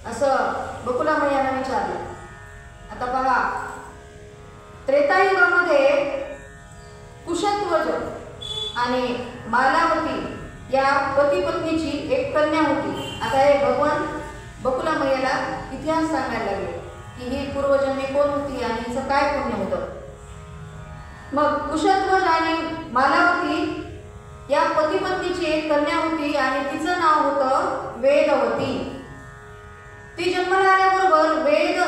असं बकुलामय्यानं विचारलं. आता पहा, त्रेतायुगामध्ये कुशध्वज आणि मालावती या पती पत्नीची एक कन्या होती. आता हे भगवान बकुलामय्याला इतिहास सांगायला लागले की ही पूर्वजन्मी कोण होती आणि हिचं काय पुण्य होतं. मग कुशध्वज आणि मालावती या पती पत्नीची एक कन्या होती आणि तिचं नाव होतं वेदवती. ती जन्माला आल्याबरोबर वेद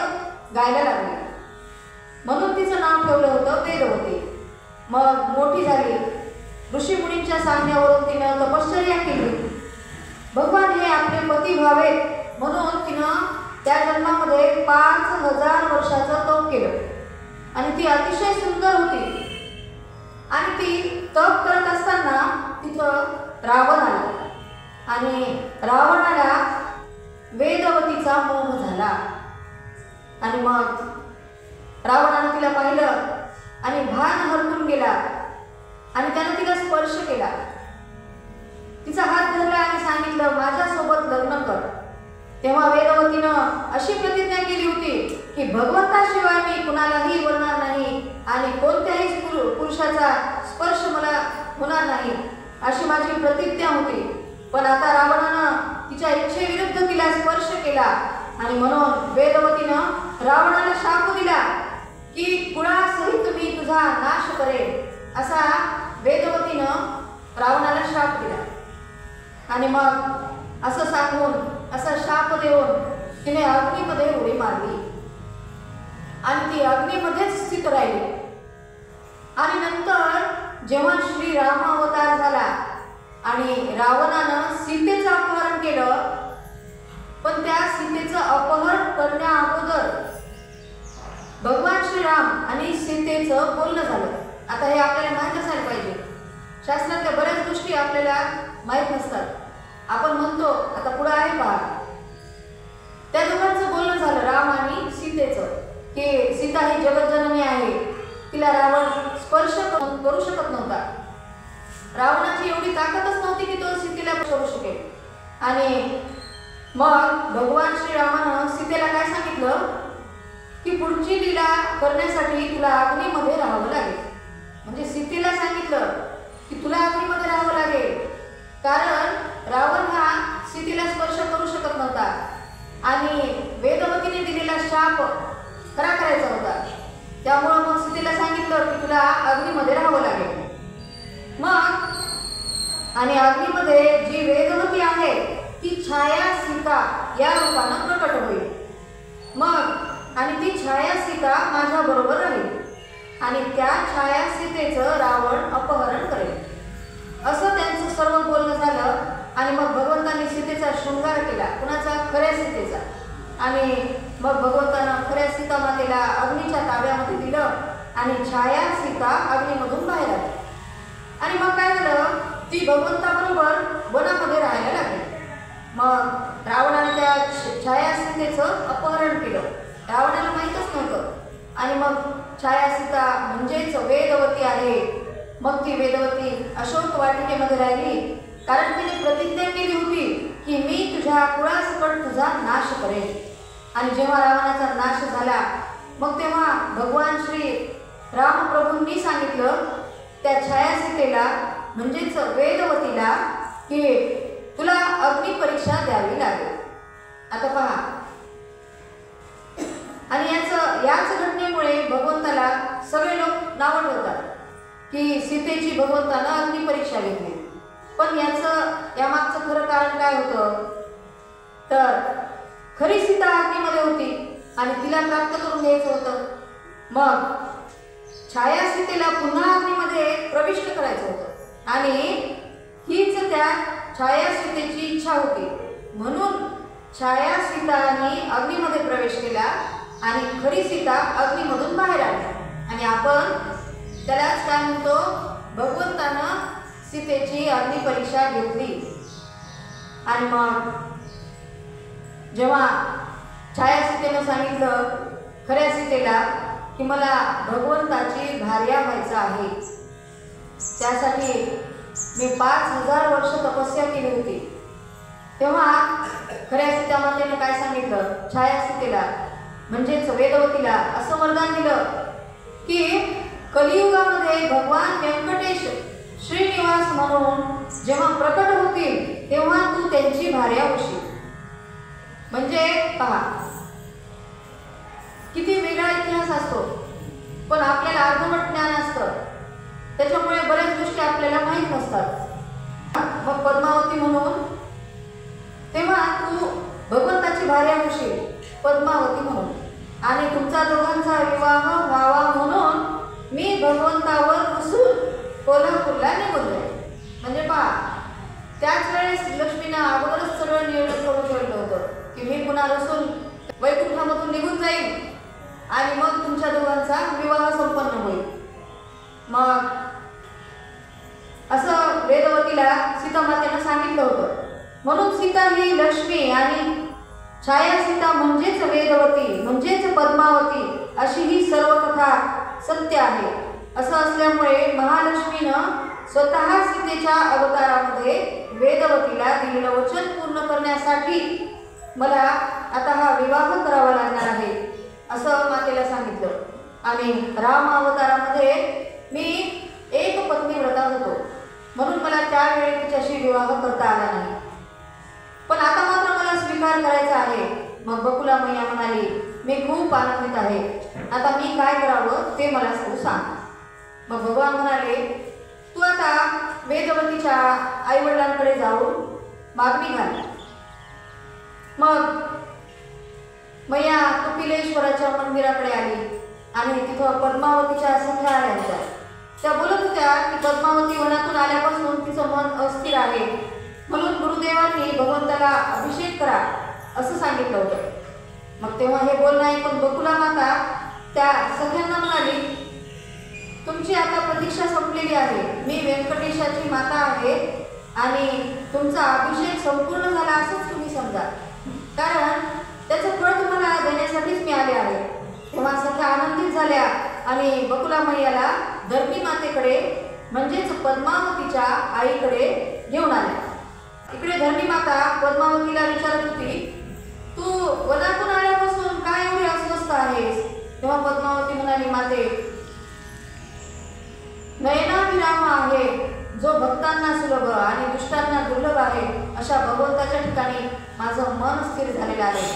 गायला लागली, म्हणून तिचं नाव ठेवलं होतं वेदवती. मग मोठी झाली, ऋषी मुनींच्या सांगण्यावरून तिनं तपश्चर्या केली. भगवान हे आपले पती व्हावेत म्हणून तिनं त्या जन्मामध्ये 5000 वर्षाचं तप केलं. आणि ती अतिशय सुंदर होती. आणि ती तप करत असताना तिथं रावण आला आणि रावणाला वेदवतीचा मोह झाला. आणि मग रावणानं तिला पाहिलं आणि भान हरपून गेला आणि त्यानं तिला स्पर्श केला. तिचा हात धरला आणि सांगितलं, माझ्यासोबत लग्न कर. तेव्हा वेदवतीनं अशी प्रतिज्ञा केली होती की भगवंताशिवाय मी कुणालाही बोलणार नाही आणि कोणत्याही पुरुषाचा स्पर्श मला होणार नाही, अशी माझी प्रतिज्ञा होती. पण आता रावणानं तिच्या इच्छेविरुद्ध तिला स्पर्श केला आणि म्हणून वेदवतीनं रावणाला शाप दिला की कुळासहित मी तुझा नाश करेन, असा वेदवतीनं रावणाला शाप दिला. आणि मग असं सांगून, असा शाप देऊन तिने अग्नीमध्ये उडी मारली आणि ती अग्नीमध्येच स्थित राहिली. आणि नंतर जेव्हा श्रीराम अवतार झाला आणि रावणानं सीतेचं अपहरण केलं, पण त्या सीतेचं अपहरण करण्या अगोदर भगवान श्रीराम आणि सीतेचं बोलणं झालं. आता हे आपल्याला माहीत असायला पाहिजे. शास्त्रातल्या बऱ्याच गोष्टी आपल्याला माहीत नसतात. आपण म्हणतो आता पुढे आहे पहा, त्या दोघांचं बोलणं झालं, राम आणि सीतेचं, की सीता ही जगज्जननी आहे, तिला रावण स्पर्श करू शकत नव्हता. रावणाची एवढी ताकदच नव्हती की तो सीतेला करू शकेल. आणि मग भगवान श्रीरामानं सीतेला काय सांगितलं की पुढची लीला करण्यासाठी तुला अग्नीमध्ये राहावं लागेल. म्हणजे सीतेला सांगितलं की तुला अग्नीमध्ये राहावं लागेल, कारण रावण हा सीतेला स्पर्श करू शकत नव्हता आणि वेदवतीने दिलेला शाप खरा करायचा होता. त्यामुळं मग सीतेला सांगितलं की तुला अग्नीमध्ये राहावं लागेल. मग आणि अग्नीमध्ये जी वेदवती आहे ती छाया सीता या रूपानं प्रकट होईल. मग आणि ती छाया सीता माझ्या बरोबर राहील आणि त्या छाया सीतेचं रावण अपहरण करेल. असं त्यांचं सर्व बोलणं झालं. आणि मग भगवंतांनी सीतेचा शृंगार केला, कुणाचा, खऱ्या सीतेचा. आणि मग भगवंतानं खऱ्या सीता मातेला अग्नीच्या ताब्यामध्ये दिलं आणि छाया सीता अग्नीमधून बाहेर आली. आणि मग काय झालं, ती भगवंताबरोबर वनामध्ये राहायला लागली. मग रावणाने त्या छाया सीतेचं अपहरण केलं. रावणाला माहीतच नव्हतं. आणि मग छाया सीता म्हणजेच वेदवती आहे. मग ती वेदवती अशोक वाटिकेमध्ये राहिली, कारण तिने प्रतिज्ञा केली होती की मी तुझ्या कुळासकट तुझा नाश करेन. आणि जेव्हा रावणाचा नाश झाला, मग तेव्हा भगवान श्री रामप्रभूंनी सांगितलं त्या छाया सीतेला म्हणजेच वेदवतीला की तुला अग्निपरीक्षा द्यावी लागेल. आता पहा, आणि याच घटनेमुळे भगवंताला सगळे लोक नावं ठेवतात की सीतेची भगवंतानं अग्निपरीक्षा घेतली. पण यामागचं खरं कारण काय होतं, तर खरी सीता अग्नीमध्ये होती आणि तिला प्राप्त करून घ्यायचं होतं. मग छाया सीतेला पुन्हा अग्नीमध्ये प्रविष्ट करायचं होतं आणि हीच त्या छाया सीतेची इच्छा होती. म्हणून छाया सीताने अग्नीमध्ये प्रवेश केला आणि खरी सीता अग्नीमधून बाहेर आली. आणि आपण त्यालाच काय म्हणतो, भगवंतानं सीतेची अग्निपरीक्षा घेतली. आणि मग जेव्हा छाया सीतेनं सांगितलं खऱ्या सीतेला की मला भगवंताची भार्या व्हायचं आहे, त्यासाठी मी 5000 वर्ष तपस्या केली होती, तेव्हा खऱ्या सीतामातेने काय सांगितलं, छाया सीतेला म्हणजेच वेदवतीला असं वरदान दिलं की कलियुगामध्ये भगवान व्यंकटेश श्रीनिवास म्हणून जेव्हा प्रकट होतील तेव्हा तू त्यांची भार्या होशील. म्हणजे पहा किती वेगळा इतिहास असतो, पण आपल्याला अर्धवट ज्ञान असतं, त्याच्यामुळे बऱ्याच गोष्टी आपल्याला माहीत नसतात. मग पद्मावती म्हणून तेव्हा तू भगवंताची भार्या होशील पद्मावती म्हणून, आणि तुमचा दोघांचा विवाह व्हावा म्हणून मी भगवंतावर बसून कोल्हापूरला निघून जाईल. म्हणजे पहा त्याच वेळेस लक्ष्मीनं अगोदरच सगळं नियोजन करून ठेवलं होतं की मी पुन्हा रसून वैकुंठामधून निघून जाईल आणि मग तुमच्या दोघांचा विवाह संपन्न होईल. मग असं वेदवतीला सीतामातेनं सांगितलं होतं. म्हणून सीता ही लक्ष्मी आणि छाया सीता म्हणजेच वेदवती म्हणजेच पद्मावती अशी ही सर्व कथा सत्य आहे. असं असल्यामुळे महालक्ष्मीनं स्वतः सीतेच्या अवतारामध्ये वेदवतीला दिलेलं वचन पूर्ण करण्यासाठी मला आता हा विवाह करावा लागणार आहे असं मातेला सांगितलं. आणि राम अवतारामध्ये मी एक पत्नी व्रता होतो म्हणून मला त्यावेळी तिच्याशी विवाह करता आला नाही, पण आता मात्र मला स्वीकार करायचा आहे. मग बकुला मैया म्हणाली मी खूप आनंदित आहे, आता मी काय करावं ते मला तू सांग. मग भगवान म्हणाले तू आता वेदवतीच्या आईवडिलांकडे जाऊन मागणी घाल. मग मैया कपिलेश्वराच्या मंदिराकडे आली आणि तिथं पद्मावतीच्या सख्या आल्या होत्या. त्या बोलत होत्या की पद्मावती वनातून आल्यापासून तिचं मन अस्थिर आहे, म्हणून गुरुदेवांनी भगवंताला अभिषेक करा असं सांगितलं होतं. मग तेव्हा हे बोलणं ऐकून बकुला माता त्या सख्यांना म्हणाली तुमची आता प्रतीक्षा संपलेली आहे, मी व्यंकटेशाची माता आहे आणि तुमचा अभिषेक संपूर्ण झाला असंच तुम्ही समजा, कारण त्याचं फळ तुम्हाला देण्यासाठीच मी आले आहे. तेव्हा सख्या आनंदित झाल्या आणि बकुला मैयाला धरणी मातेकडे म्हणजेच पद्मावतीच्या आईकडे घेऊन आल्या. इकडे धरणी माता पद्मावतीला विचारत होती तू वनातून आल्यापासून काय एवढी अस्वस्थ आहेस. तेव्हा पद्मावती म्हणाली माते नयनाभिराम आहे जो भक्तांना सुलभ आणि दुष्टांना दुर्लभ आहे अशा भगवंताच्या ठिकाणी माझं मन स्थिर झालेलं आहे.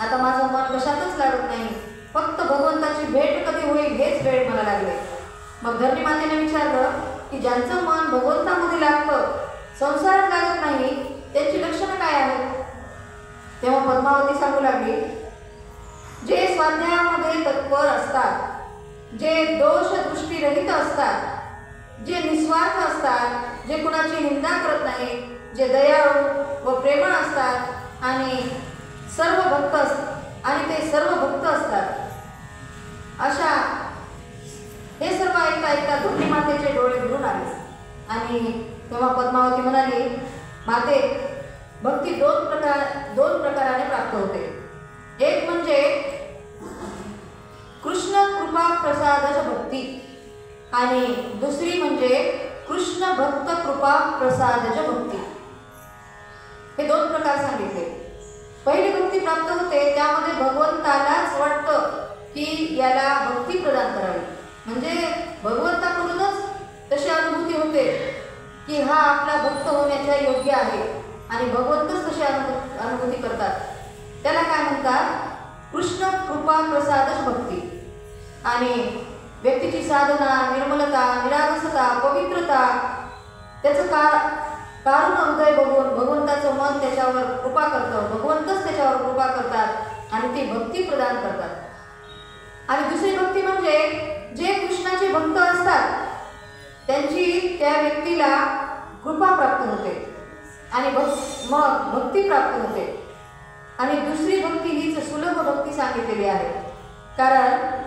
आता माझं मन कशातच लागत नाही, फक्त भगवंताची भेट कधी होईल हेच वेळ मला लागले. मग धरणी मातेने विचारलं की ज्यांचं मन भगवंतामध्ये लागतं संसारात लागत नाही त्यांची लक्षणं काय आहेत. तेव्हा पद्मावती सांगू लागली जे स्वाध्यायामध्ये तत्पर असतात, जे दोष दृष्टीरहित असतात, जे निस्वार्थ असतात, जे कुणाची निंदा करत नाही, जे दयाळू व प्रेमळ असतात आणि सर्व भक्त असतात अशा हे सर्व ऐकता धरणी मातेचे डोळे भरून आले. आणि तेव्हा पद्मावती म्हणाली माते भक्ती दोन प्रकाराने प्राप्त होते. एक म्हणजे कृष्ण कृपा प्रसादज भक्ती आणि दुसरी म्हणजे कृष्ण भक्त कृपा प्रसादज भक्ती. हे दोन प्रकार सांगितले. पहिली भक्ती प्राप्त होते त्यामध्ये भगवंतालाच वाटतं की याला भक्ती प्रदान करावी, म्हणजे भगवंताकडूनच तशी अनुभूती होते की हा आपला भक्त होण्याच्या योग्य आहे आणि भगवंतच तशी अनुभूती करतात. त्याला काय म्हणतात कृष्ण कृपा प्रसादच भक्ती. आणि व्यक्तीची साधना, निर्मलता, निरागसता, पवित्रता, त्याचं कारुण हृदय बघून भगवंताचं मन त्याच्यावर कृपा करतं, भगवंतच त्याच्यावर कृपा करतात आणि ती भक्ती प्रदान करतात. आणि दुसरी भक्ती म्हणजे जे कृष्णाचे भक्त असतात त्यांची त्या व्यक्तीला कृपा प्राप्त होते आणि मग भक्ती प्राप्त होते. आणि दुसरी भक्ती हीच सुलभ भक्ती सांगितलेली आहे, कारण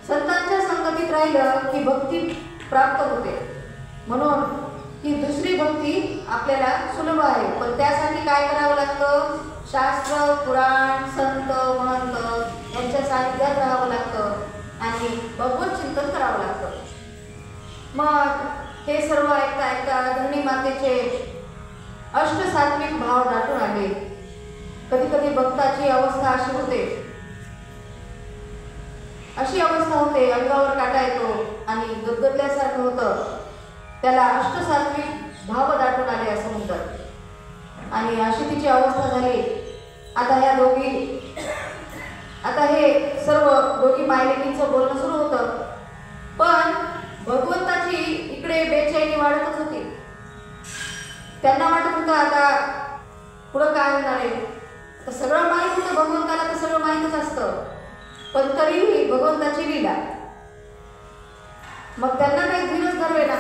संतांच्या संगतीत राहिलं की भक्ती प्राप्त होते, म्हणून ही दुसरी भक्ती आपल्याला सुलभ आहे. पण त्यासाठी काय करावं लागतं, शास्त्र, पुराण, संत, महंत यांच्या सानिध्यात राहावं लागतं आणि भगवत चिंतन करावं लागतं. मग हे सर्व ऐकता धरणी मातेचे अष्टसात्विक भाव दाटून आले। कधी कधी भक्ताची अवस्था अशी होते, अंगावर काटा येतो आणि गदगदल्यासारखं होतं, त्याला अष्टसात्विक भाव दाटून आले असं म्हणतात। आणि अशी तिची अवस्था झाली। आता हे सर्व दोघी मायलेकींचं बोलणं सुरू होतं, पण भगवंताची इकडे बेचैनी वाढतच होती। त्यांना वाटत होतं आता पुढं काय होणार आहे। तर सगळं माहीत होतं भगवंताला, तर सगळं माहीतच असतं, पण तरीही भगवंताची लीला। मग त्यांना काही धीरच धरवेना।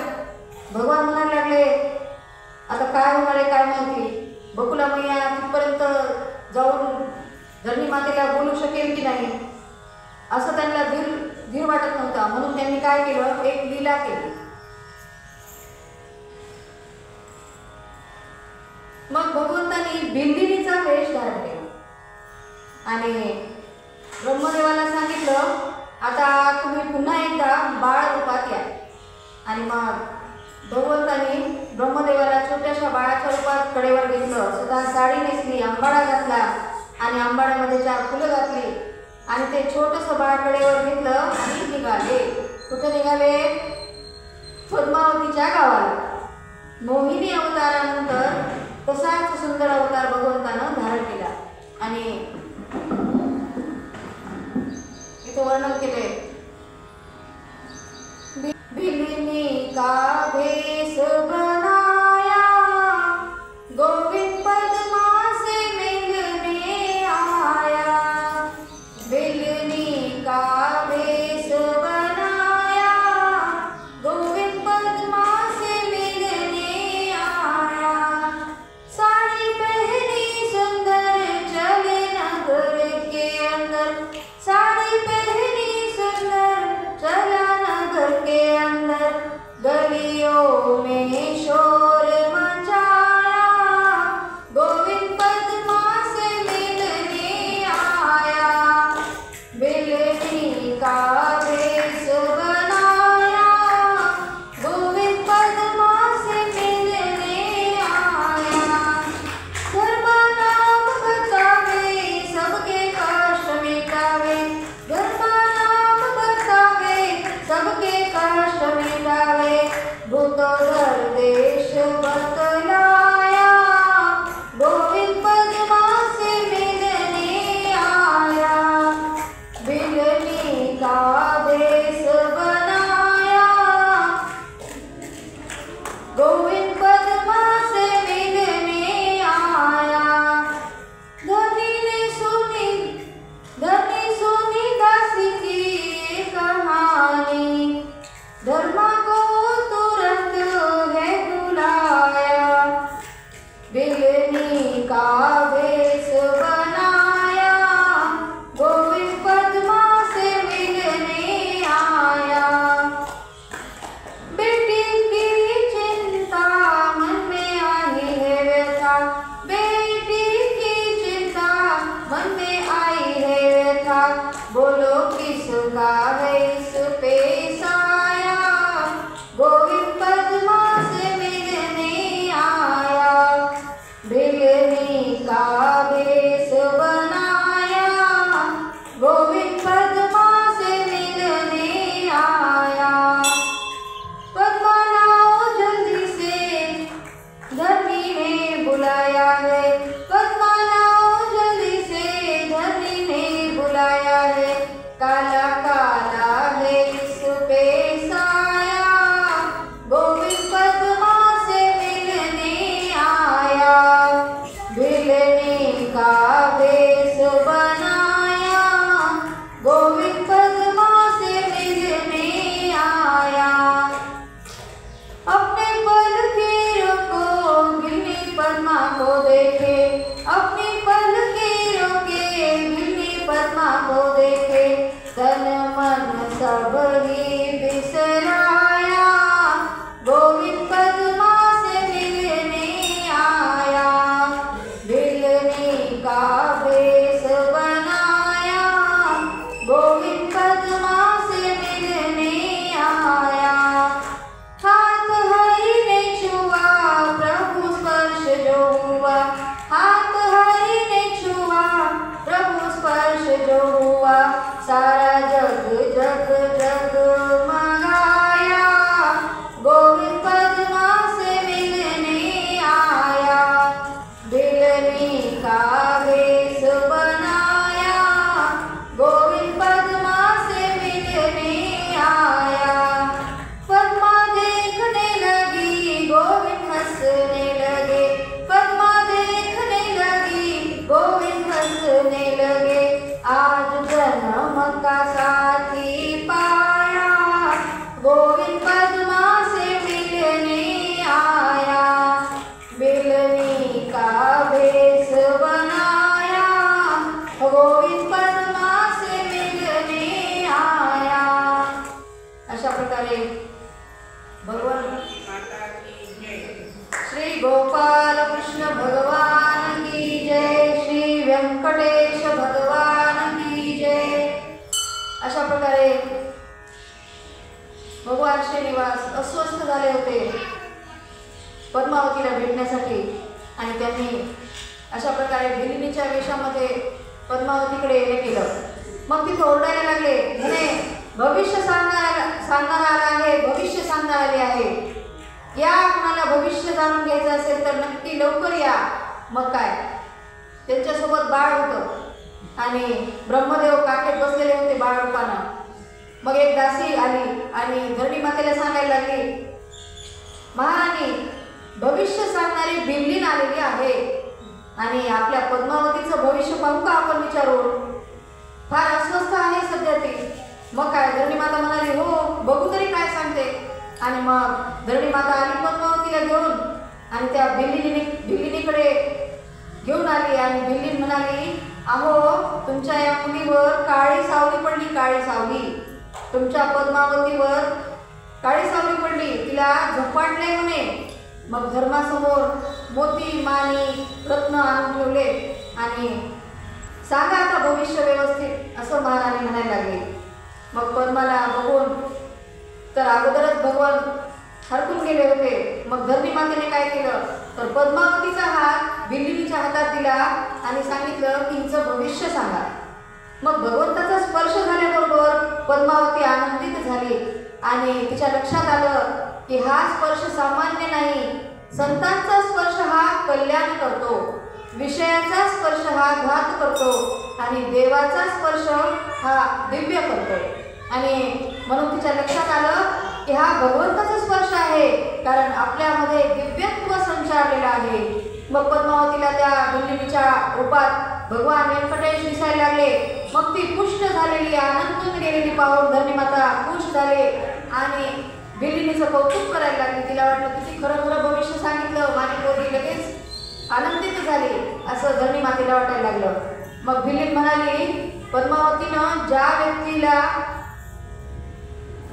भगवान म्हणायला लागले, आता काय होणार आहे काय माहिती, बकुला मैया तिथपर्यंत जाऊन धरणी मातेला बोलू शकेल की नाही, असं त्यांना धीर वाटत नव्हता। म्हणून त्यांनी काय केलं, एक लीला केली। मग भगवंतांनी बिंदिनीचा वेश धारण केला आणि ब्रह्मदेवाला सांगितलं, आता तुम्ही पुन्हा एकदा बाळ रूपात या। आणि मग भगवंतांनी ब्रह्मदेवाला छोट्याशा बाळाच्या रूपात कडेवर घेतलं, सुद्धा साडी नेसली, आंबाडा घातला आणि आंबाड्यामध्ये 4 फुलं घातली आणि ते छोटंसं बाळ कडेवर घेतलं आणि निघाले। कुठे निघाले? पद्मावतीच्या गावाला। मोहिनी अवतारानंतर तसाच सुंदर अवतार भगवंतानं धारण केला आणि इथं वर्णन केले, बिलिनी का भेष बनाया, गोविंद पद्मा से मिलने आया। बिलिनी का भेष बनाया, गोविंद पद्मा से मिलने आया। साड़ी पहनी सुंदर चले नगर के अंदर, साड़ी पहनी जो हुआ सारा जग जग जग मंगाया, गोविंद पद्मा से मिलने आया, बिलनी का वेश बनाया, गोविंद पद्मा से मिलने आया। पद्मा देखने लगी गोविंद हंसने लगे, पद्मा देखने लगी गोविंद हंसने लगे, आज जन्म का साथी पाया, गोविंद पद्मा से मिलने आया, बिलनी का वेश बनाया, गोविंद पद्मा से मिलने आया। अशा प्रकारे भगवान श्री गोपाल कृष्ण भगवान की जय, श्री व्यंकटेश भगवान की जय। अशा प्रकारे भगवान श्रीनिवास अस्वस्थ झाले होते पद्मावतीला भेटण्यासाठी आणि त्यांनी अशा प्रकारे बिलिनीच्या वेशामध्ये पद्मावतीकडे येणे केलं। मग तिथे ओरडायला लागले, म्हणे भविष्य सांगणारा आला आहे, भविष्य सांगणारा आले आहे, या कुणाला भविष्य जाणून घ्यायचं असेल तर नक्की लवकर या। मग काय, त्यांच्यासोबत बाळ होतं आणि ब्रह्मदेव काखेत बसलेले होते बाळ रूपानं। मग एक दासी आली आणि धरणी मातेला सांगायला लागली, महाराणी भविष्य सांगणारी बिल्लीन आलेली आहे आणि आपल्या पद्मावतीचं भविष्य पाहू का आपण विचारून, फार अस्वस्थ आहे सध्या ती। मग काय, धरणी माता म्हणाली, हो बघू तरी काय सांगते। आणि मग धरणी माता आली पद्मावतीला घेऊन आणि त्या बिल्लिनीकडे घेऊन आली आणि बिल्लीन म्हणाली, अहो तुमच्या या मुलीवर काळी सावली पडली, काळी सावली तुमच्या पद्मावतीवर काळी सावली पडली, तिला झपाटले म्हणे। मग धर्मासमोर मोती माणी रत्न आणून ठेवले आणि सांगा आता भविष्य व्यवस्थित, असं महाराणी म्हणायला लागली। मग पद्माला बघून तर अगोदरच भगवान हरकून गेले होते। मग धरणी मातेने काय केलं तर पद्मावतीचा हात बिल्लिनीच्या हातात दिला आणि सांगितलं की हिचं भविष्य सांगा। मग भगवंताचा स्पर्श झाल्याबरोबर पद्मावती आनंदित झाली आणि तिच्या लक्षात आलं की हा स्पर्श सामान्य नाही, संतांचा स्पर्श हा कल्याण करतो, विषयाचा स्पर्श हा घात करतो आणि देवाचा स्पर्श हा दिव्य करतो। आणि म्हणून तिच्या लक्षात आलं की हा भगवंताचा स्पर्श आहे, कारण आपल्यामध्ये दिव्यत्व संचारलेलं आहे। मग पद्मावतीला त्या बिल्लिनीच्या रूपात भगवान व्यंकटेश दिसायला लागले। मग ती पुष्ट झालेली आनंदून गेलेली पाहून धरणी माता खुश झाले आणि बिल्लिनीचं कौतुक करायला लागली। तिला वाटलं किती खरं खरं भविष्य सांगितलं, माझी पोरगी लगेच आनंदित झाली असं धरणी मातेला वाटायला लागलं। मग बिल्लीन म्हणाली, पद्मावतीनं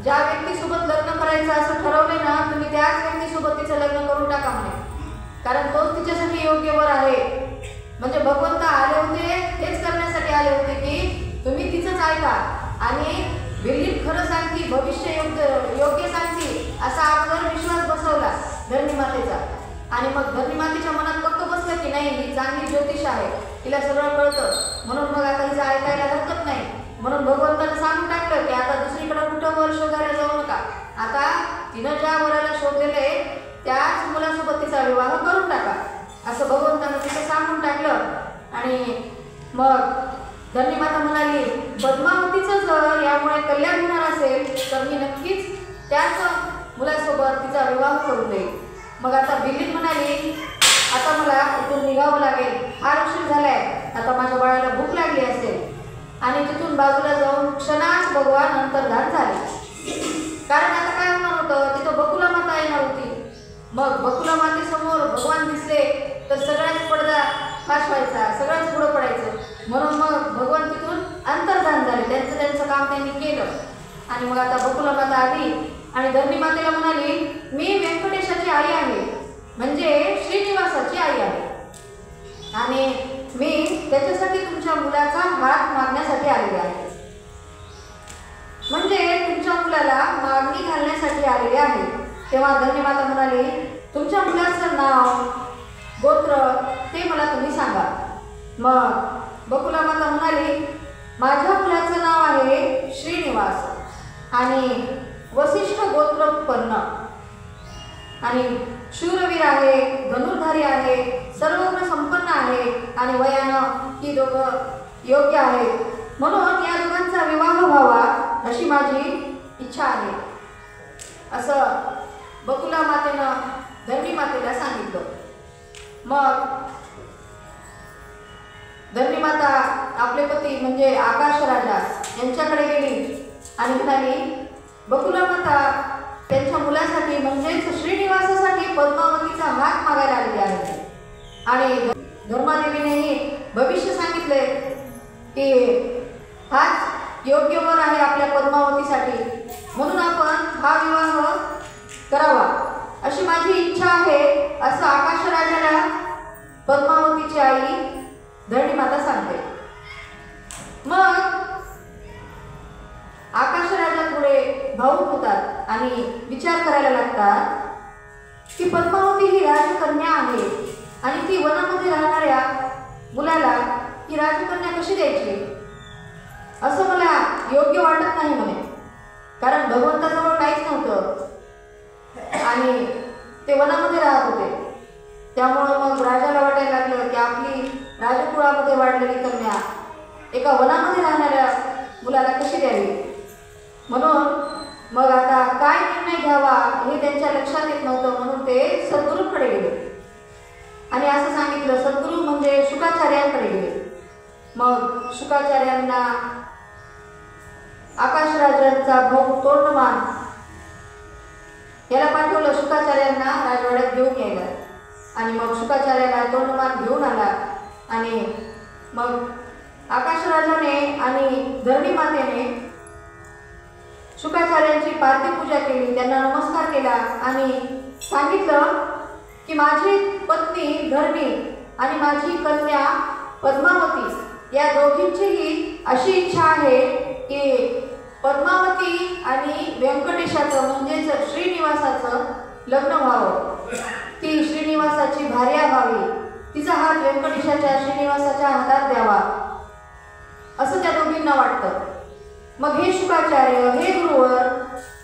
ज्या व्यक्तीसोबत लग्न करायचं असं ठरवले ना, तुम्ही त्याच व्यक्तीसोबत तिचं लग्न करून टाका म्हणे, कारण तोच तिच्यासाठी योग्य वर आहे। म्हणजे भगवंत आले होते हेच करण्यासाठी आले होते की तुम्ही तिचंच ऐका आणि बिल्लीन खरं सांगती, भविष्य योग्य सांगती असा अगोदर विश्वास बसवला धरणी मातेचा। आणि मग धरणी मातेच्या मनात पक्क बसलं की नाही ही चांगली ज्योतिष आहे, तिला सगळं कळतं, म्हणून मग आता हिचं ऐकायला हरकत नाही। म्हणून भगवंतानं सांगून टाकलं की आता दुसरीकडे कुठं वर शोधायला जाऊ नका, आता तिनं ज्या वराला शोधलेले त्याच मुलासोबत तिचा विवाह करून टाका, असं भगवंतानं तिचं सांगून टाकलं। आणि मग धरणी माता म्हणाली, पद्मावतीचं जर यामुळे कल्याण होणार असेल तर मी नक्कीच त्याच मुलासोबत तिचा विवाह करून देईल। मग आता बिल्लीन म्हणाली, आता मला इथून निघावं लागेल, फार उशीर झालाय, आता माझ्या बाळाला भूक लागली असेल। आणि तिथून बाजूला जाऊन क्षणात भगवान अंतर्धान झाले, कारण आता काय होणार होतं, तिथं बकुला माता येणार होती। मग बकुला मातेसमोर भगवान दिसले तर सगळ्याच पडदा फाश व्हायचा, सगळंच पुढं पडायचं, म्हणून मग भगवान तिथून अंतर्धान झाले, त्यांचं काम त्यांनी केलं। आणि मग आता बकुला माता आली आणि धरणी मातेला म्हणाली, मी व्यंकटेशाची आई आहे, म्हणजे श्रीनिवासाची आई आहे आणि मी त्याच्यासाठी तुमच्या मुलाचा हात मागण्यासाठी आलेले आहे, म्हणजे तुमच्या मुलाला मागणी घालण्यासाठी आलेले आहे। तेव्हा धरणी माता म्हणाली, तुमच्या मुलाचं नाव गोत्र ते मला तुम्ही सांगा। मग बकुला माता म्हणाली, माझ्या मुलाचं नाव आहे श्रीनिवास आणि वसिष्ठ गोत्रोत्पन्न आणि शूरवीर आहे, धनुर्धारी आहे, सर्वगुण संपन्न आहे आणि वयानं ही दोघं योग्य आहेत, म्हणून या दोघांचा विवाह व्हावा अशी माझी इच्छा आहे, असं बकुला मातेनं धरणी मातेला सांगितलं. मग धरणी माता आपले पती म्हणजे आकाश राजा यांच्याकडे गेली आणि म्हणाली, बकुला माता त्यांच्या मुलासाठी म्हणजेच श्रीनिवासासाठी पद्मावतीचा हात मागायला आलेली आहे आणि धर्मादेवीनेही भविष्य सांगितले की हाच योग्य वर आहे आपल्या पद्मावतीसाठी, म्हणून आपण हा विवाह करावा अशी माझी इच्छा आहे, असं आकाश राजाला पद्मावतीची आई धरणी माता सांगते. मग आकाश राजा थोडे भावुक होतात आणि विचार करायला लागतात की पद्मावती ही राजकन्या आहे आणि ती वनामध्ये राहणाऱ्या मुलाला ही राजकन्या कशी द्यायची, असं मला योग्य वाटत नाही म्हणे. कारण भगवंताजवळ काहीच नव्हतं आणि ते वनामध्ये राहत होते, त्यामुळं मग राजाला वाटायला लागलं की आपली राजकुळामध्ये वाढलेली कन्या एका वनामध्ये राहणाऱ्या मुलाला कशी द्यावी, म्हणून मग आता काय निर्णय घ्यावा हे त्यांच्या लक्षात येत नव्हतं, म्हणून ते सद्गुरूकडे गेले आणि असं सांगितलं. सद्गुरू म्हणजे शुकाचार्यांकडे गेले. मग शुकाचार्यांना आकाशराजांचा भाऊ तोंडमान याला पाठवलं शुकाचार्यांना राजवाड्यात घेऊन यायला आणि मग शुकाचार्याला तोंडमान घेऊन आला आणि मग आकाशराजाने आणि धरणी मातेने शुकाचार्यांची पार्थिव पूजा केली, त्यांना नमस्कार केला आणि सांगितलं की माझी पत्नी धरणी आणि माझी कन्या पद्मावती या दोघींचीही अशी इच्छा आहे की पद्मावती आणि व्यंकटेशाचं म्हणजेच श्रीनिवासाचं लग्न व्हावं, ती श्रीनिवासाची भार्या व्हावी, तिचा हात व्यंकटेशाच्या श्रीनिवासाच्या हातात द्यावा असं त्या दोघींना वाटतं. मग हे शुकाचार्य, हे गुरुवर,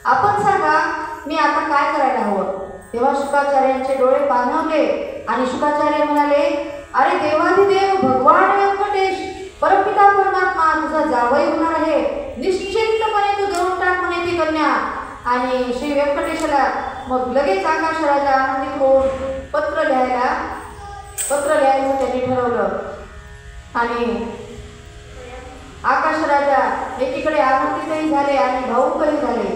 आपण सांगा मी आता काय करायला हवं. तेव्हा शुकाचार्यांचे डोळे पाणावले आणि शुकाचार्य म्हणाले, अरे देवाधिदेव भगवान व्यंकटेश परमपिता परमात्मा तुझा जावई होणार आहे, निश्चितपणे तू देऊन टाक म्हणे ती कन्या. आणि श्री व्यंकटेशाला मग लगेच आकाश राजा आनंदित होऊन पत्र लिहायचं त्यांनी ठरवलं आणि आकाश राजा एकीकडे आनंदितही झाले आणि भावुकही झाले.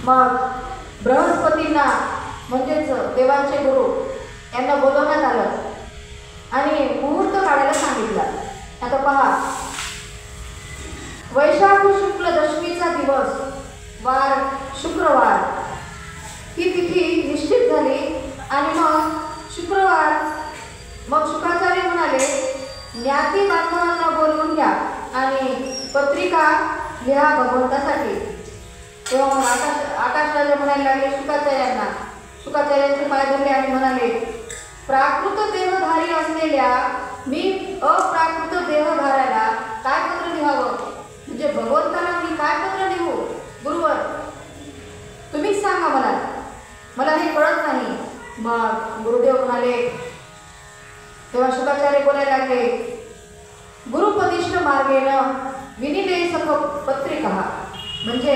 मग बृहस्पतींना म्हणजेच देवांचे गुरु यांना बोलवण्यात आलं आणि मुहूर्त काढायला सांगितला. आता पहा, वैशाख शुक्ल दशमीचा दिवस वार शुक्रवार ही तिथी निश्चित झाली आणि मग शुक्रवार मग शुकाचार्य म्हणाले, ज्ञाती बांधवांना बोलवून घ्या आणि पत्रिका लिहा भगवंतासाठी. तेव्हा मग आकाश राजा म्हणायला लागले शुकाचार्यांना, शुकाचार्यांचे पाय धरले आणि म्हणाले, प्राकृत देहधारी असलेल्या मी अप्राकृत देहधाऱ्याला काय पत्र लिहावं, म्हणजे भगवंताला मी काय पत्र लिहू. गुरुवर तुम्हीच सांगा मला हे कळत नाही. मग गुरुदेव म्हणाले, तेव्हा शुकाचार्य बोलायला लागले, गुरुपदिष्ट मार्गेन विनिदेशक पत्रिका, म्हणजे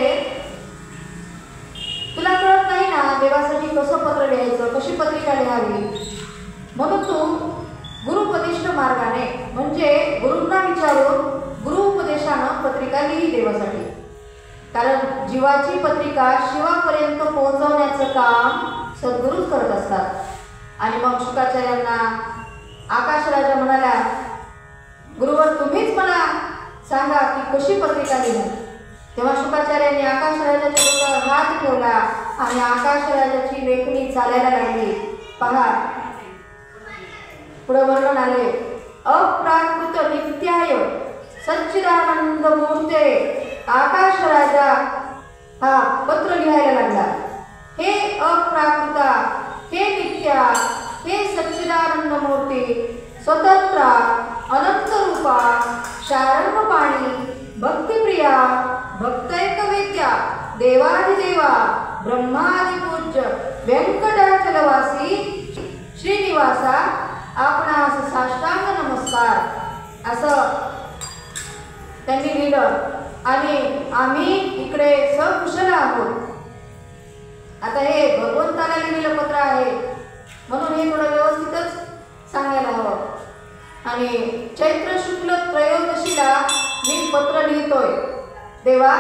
तुला कळत नाही ना देवासाठी कसं पत्र लिहायचं, कशी पत्रिका लिहावी, म्हणून तू गुरुपदिष्ट मार्गाने म्हणजे गुरूंना विचारून गुरुउपदेशानं पत्रिका लिही देवासाठी. कारण जीवाची पत्रिका शिवापर्यंत पोहोचवण्याचं काम सद्गुरूच करत असतात. आणि मग शुकाचार्यांना आकाश राजा म्हणाला, गुरुवर तुम्हीच मला सांगा की कशी पत्रिका लिहू. तेव्हा शुकाचार्यांनी आकाश राजाच्या डोक्यावर हात ठेवला आणि आकाश राजाची लेखणी चालायला लागली. पहा पुढे वर्णन आले, अप्राकृत नित्याय सच्चिदानंद मूर्ते आकाश राजा हा पत्र लिहायला लागला. हे अप्राकृता, हे नित्या, हे सच्चिदानंद मूर्ती, स्वतंत्र अनंत रूपा शारंग पाणी भक्तिप्रिया भक्तैकवेद्या देवाधिदेवा ब्रह्मादिपूज्य व्यंकटाचलवासी श्रीनिवासा आपणास साष्टांग नमस्कार असं त्यांनी लिहिलं. आणि आम्ही इकडे सकुशल आहोत. आता हे भगवंताला लिहिलेलं पत्र आहे म्हणून हे थोडं व्यवस्थितच सांगायला हवं. आणि चैत्र शुक्ल त्रयोदशीला मी पत्र लिहितोय. देवा,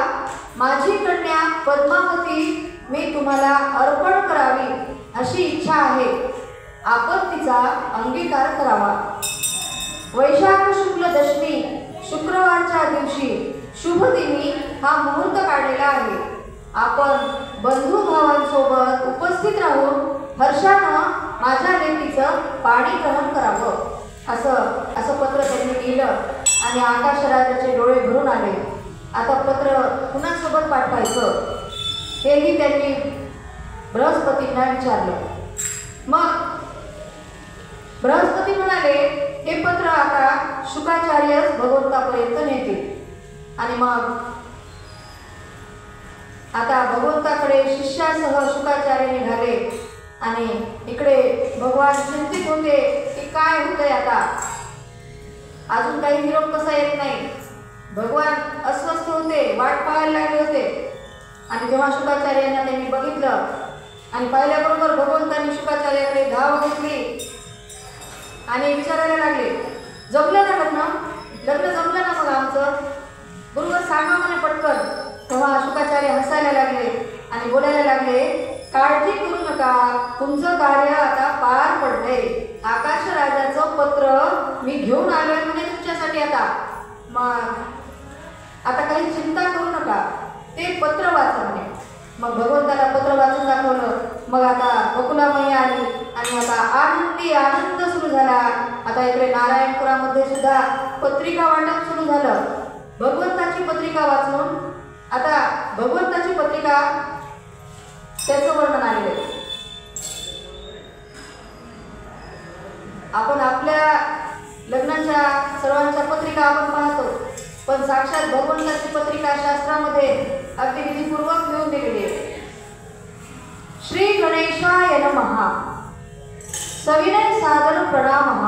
माझी कन्या पद्मावती मी तुम्हाला अर्पण करावी अशी इच्छा आहे. आपण तिचा अंगीकार करावा. वैशाख शुक्ल दशमी शुक्रवारच्या दिवशी शुभ दिनी हा मुहूर्त काढलेला आहे. आपण बंधू भावांसोबत उपस्थित राहून हर्षानं माझ्या लेकीचं पाणी ग्रहण करावं असं पत्र त्यांनी लिहिलं. आणि आकाशराजाचे डोळे भरून आले. आता पत्र कुणासोबत पाठवायचं हेही त्यांनी बृहस्पतींना विचारलं. मग बृहस्पती म्हणाले, हे पत्र आता शुकाचार्यच भगवंतापर्यंत नेतील. आणि मग आता भगवंताकडे शिष्यासह शुकाचार्य निघाले. आणि इकडे भगवान चिंतित होते की काय होतंय आता. अजून काही निरोप कसा येत नाही. भगवान अस्वस्थ होते, वाट पाहायला लागले होते. आणि जेव्हा शुकाचार्यांना त्यांनी बघितलं आणि पाहिल्याबरोबर भगवंतांनी शुकाचार्याकडे धाव घेतली आणि विचारायला लागले, जमलं ना लग्न जमलं ना मग आमचं? बरोबर सांगा म्हणे पटकन. तेव्हा शुकाचार्य हसायला लागले आणि बोलायला लागले, काळजी करू नका, तुमचं कार्य आता पार पडलंय. आकाशराजाचं पत्र मी घेऊन आलोय म्हणे तुमच्यासाठी. मग आता काही चिंता करू नका, ते पत्र वाचा म्हणे. मग भगवंताला पत्र वाचून दाखवलं. मग आता बकुला मैया आली आणि आता आनंद सुरू झाला. आता इकडे नारायणपुरामध्ये सुद्धा पत्रिका वाटप सुरू झालं. भगवंताची पत्रिका वाचून आता भगवंताची पत्रिका त्याचं वर्णन आलेलं आहे. आपण आपल्या लग्नाच्या सर्वांच्या पत्रिका आपण पाहतो, पण साक्षात भगवंताची पत्रिका शास्त्रामध्ये अगदी विधीपूर्वक लिहून दिलेली आहे. श्री गणेशाय नमः. सविनय सादर प्रणामः.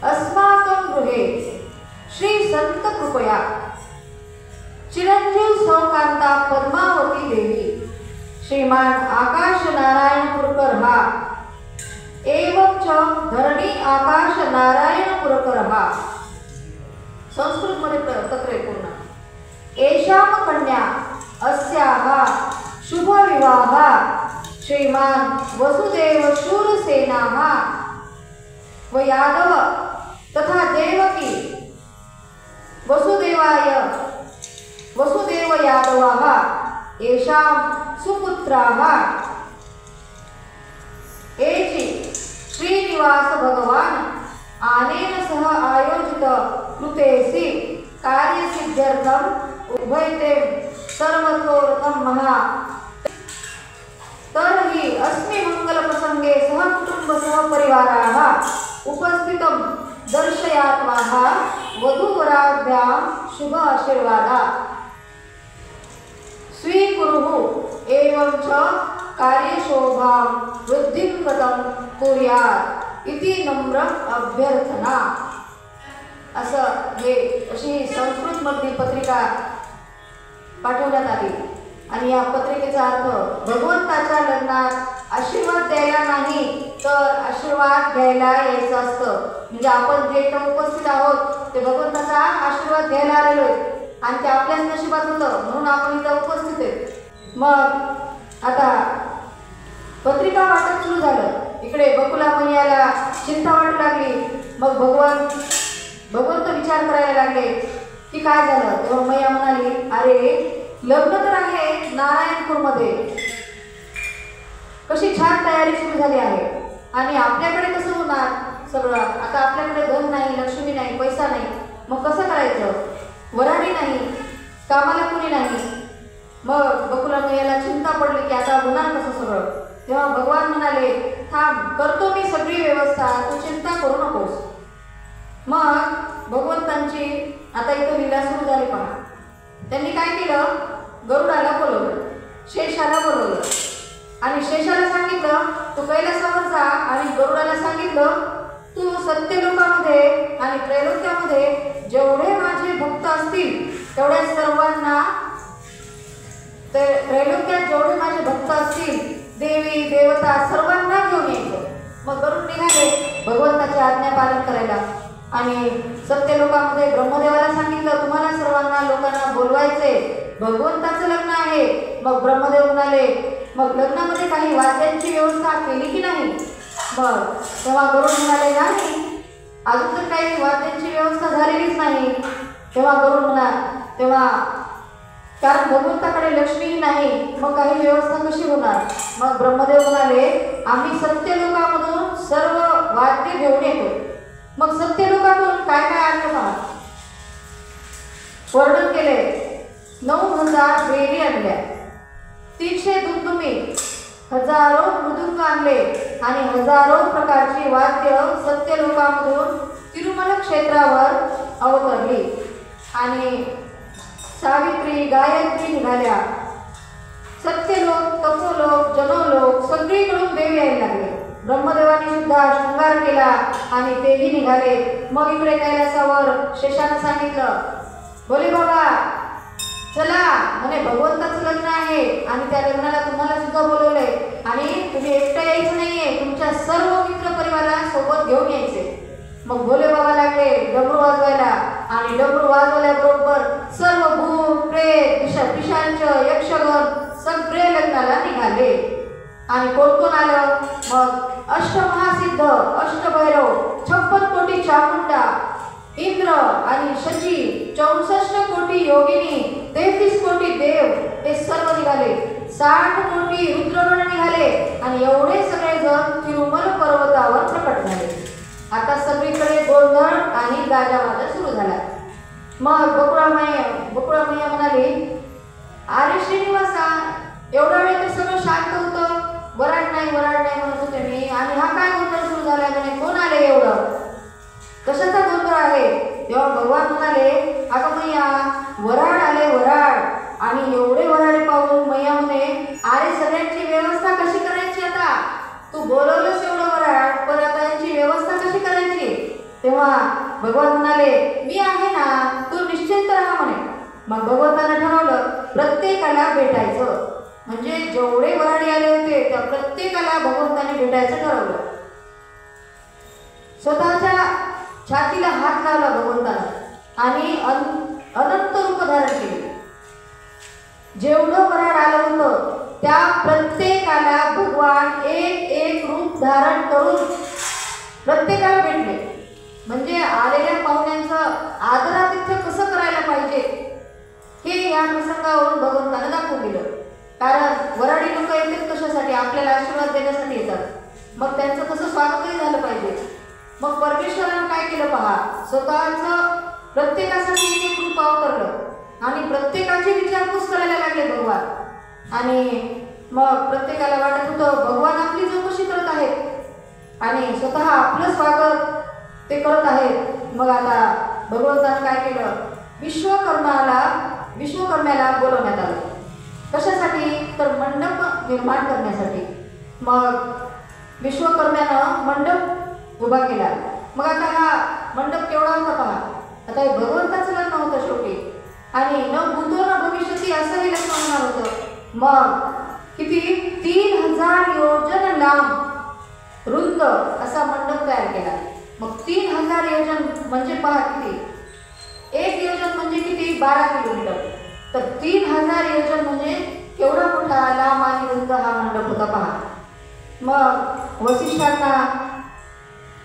अस्माकं गृहे श्री संत कृपया चिरंजीव सौकांता पद्मावती देवी श्रीमान आकाश नारायणपुरकर हा एवं च धरणी आकाश नारायणपुरकर हा. संस्कृतमध्ये पत्र आहे पूर्ण. एषाम कन्या अस्याः शुभ विवाह श्रीमान वसुदेव शूरसेनाः व यादव तथा देवकी वसुदेव यादवाः येषां सुपुत्राः एचि श्रीनिवास भगवान आनेन सह आयोजित कृतेसि कार्यसिद्ध्यर्थम उभयते सर्वतोरथम महा. तर्हि अस्मि मंगलप्रसंगे सहकुटुंब सहपरिवाराः उपस्थितं दर्शयात्माः वधूवराभ्यां शुभ आशीर्वादा स्वीकुरुः एवं च कार्यशोभां वृद्धिं कथं कुर्यात् इति नम्र अभ्यर्थना. असं हे अशी संस्कृतमधली पत्रिका पाठवण्यात आली. आणि या पत्रिकेचा अर्थ भगवंताच्या लग्नात आशीर्वाद द्यायला नाही तर आशीर्वाद घ्यायला यायचं असतं. म्हणजे आपण जे इथं उपस्थित आहोत ते भगवंताचा आशीर्वाद घ्यायला आलेलो आहे आणि ते आपल्याच नशिबात होतं म्हणून आपण इथं उपस्थित आहे. मग आता पत्रिका वाटप सुरू झालं. इकडे बकुला मैयाला चिंता वाटू लागली. मग भगवंत विचार करायला लागले की काय झालं. तेव्हा मैया म्हणाली, अरे लग्न तर आहे नारायणपूरमध्ये, कशी छान तयारी सुरू झाली आहे आणि आपल्याकडे कसं होणार सगळं. आता आपल्याकडे धन नाही, लक्ष्मी नाही, पैसा नाही, मग कसं करायचं. वराडी नाही, कामाला कुणी नाही. मग बकुला मैयाला चिंता पडली की आता होणार कसं सगळं. तेव्हा भगवान म्हणाले, थांब, करतो मी सगळी व्यवस्था, तू चिंता करू नकोस. मग भगवंतांची आता इथं लीला सुरू झाली पहा. त्यांनी काय केलं, गरुडाला बोलवलं, शेषाला बोलवलं आणि शेषाला सांगितलं तू कैलासावर जा आणि गरुडाला सांगितलं तू सत्यलोकामध्ये आणि त्रैलोक्यामध्ये जेवढे माझे भक्त असतील तेवढ्या सर्वांना, त्रैलोक्यात जेवढे माझे भक्त असतील देवी देवता सर्वांना घेऊन यायचं. मग गरुड निघाले भगवंताची आज्ञा पालन करायला आणि सत्यलोकामध्ये ब्रह्मदेवाला सांगितलं तुम्हाला सर्वांना लोकांना बोलवायचे, भगवंताचं लग्न आहे. मग ब्रह्मदेव म्हणाले मग लग्नामध्ये काही वाद्यांची व्यवस्था केली की नाही. मग तेव्हा गरुड म्हणाले नाही, अजून तर काही वाद्यांची व्यवस्था झालेलीच नाही. तेव्हा गरुड तेव्हा कारण भगवंताकडे लक्ष्मी नाही, मग काही व्यवस्था कशी होणार. मग ब्रह्मदेव म्हणाले आम्ही सत्यलोकामधून सर्व वाद्य घेऊन येतो. मग सत्यलोकातून काय काय आणलं पहा, वर्णन केले. 9,000 बेरी आणल्या, 300 दुमदुमी, हजारो मृदुंग आणले आणि हजारो प्रकारची वाद्य सत्यलोकामधून तिरुमल क्षेत्रावर अवतरली. आणि सावित्री गायत्री निघाल्या. सत्यलोक, तपोलोक, जनोलोक सगळीकडून देव यायला लागले. ब्रह्मदेवाने सुद्धा शृंगार केला आणि तेही निघाले. मग इकडे कैलासावर शेषानं सांगितलं बोले बाबा चला म्हणे भगवंताचं लग्न आहे आणि त्या लग्नाला तुम्हाला सुद्धा बोलवले आणि तुम्ही एकटं यायचं नाहीये, तुमच्या सर्व मित्र परिवाराला सोबत घेऊन यायचे. मग भोले बाबा लागले डमरू वाजवायला आणि डमरू वाजवल्याबरोबर सर्व भूत प्रेत पिशाच यक्षगण सगळे लग्नाला निघाले. आणि कोण कोण आलं, मग अष्टमहासिद्ध, अष्टभैरव, 56 कोटी चामुंडा, इंद्र आणि शची, 64 कोटी योगिनी, 33 कोटी देव हे सर्व निघाले. 60 कोटी रुद्रगण निघाले आणि एवढे सगळे जण तिरुमल पर्वतावर प्रकट झाले. आता सगळीकडे गोंधळ आणि गाजावाजा सुरू झाला. मग बकुळामय्या म्हणाली अरे श्रीनिवासा एवढा वेळ तर सगळं शांत होतं, वराड नाही म्हणत होते मी आणि हा काय गोंधळ सुरू झाला, म्हणे कोण आले एवढं, कशाचा गोंधळ आहे. तेव्हा भगवान म्हणाले अगं मैया वराड आले वराड. आणि एवढे वराडे पाहून मैया म्हणे अरे सगळ्यांची व्यवस्था कशी करायची, आता तू बोलवलंस एवढं वराड पण आता यांची व्यवस्था कशी करायची. तेव्हा भगवान म्हणाले मी आहे ना, तू निश्चिंत राहा म्हणे. मग भगवंतानं ठरवलं प्रत्येकाला भेटायचं, म्हणजे जेवढे वराडी आले होते त्या प्रत्येकाला भगवंताने भेटायचं ठरवलं. स्वतःच्या छातीला हात लावला भगवंतानं आणि अनंत रूप धारण केले. जेवढं वराड आलं होतं त्या प्रत्येकाला भगवान एक एक रूप धारण करून प्रत्येकाला भेटले. म्हणजे आलेल्या पाहुण्यांचं आदरातिथ्य कसं करायला पाहिजे हे या प्रसंगावरून भगवंतानं दाखवून दिलं. कारण वराडी लोक येतात कशासाठी, आपल्याला आशीर्वाद देण्यासाठी येतात, मग त्यांचं कसं स्वागतही झालं पाहिजे. मग परमेश्वरानं काय केलं पहा, स्वतःचं प्रत्येकासाठी एक एक रूप अवतरलं आणि प्रत्येकाची विचारपूस करायला लागले भगवान. आणि मग प्रत्येकाला वाटत होतं भगवान आपली चौकशी करत आहेत आणि स्वतः आपलं स्वागत ते करत आहेत. मग आता भगवंतानं काय केलं, विश्वकर्म्याला बोलवण्यात आलं. कशासाठी, तर मंडप निर्माण करण्यासाठी. मग विश्वकर्म्यानं मंडप उभा केला. मग आता हा मंडप केवढा होता पहा, आता हे भगवंताचं लग्न होतं शेवटी आणि न भूतो न भविष्यती असंही लग्न होणार होतं. मग किती 3000 योजन लांब रुंद असा मंडप तयार केला. मग 3000 योजन म्हणजे पहा किती, एक योजन म्हणजे किती 12 किलोमीटर, तर 3000 योजन म्हणजे केवढा मोठा लांब आणि रुंद हा मंडप होता पहा. मग वसिष्ठांना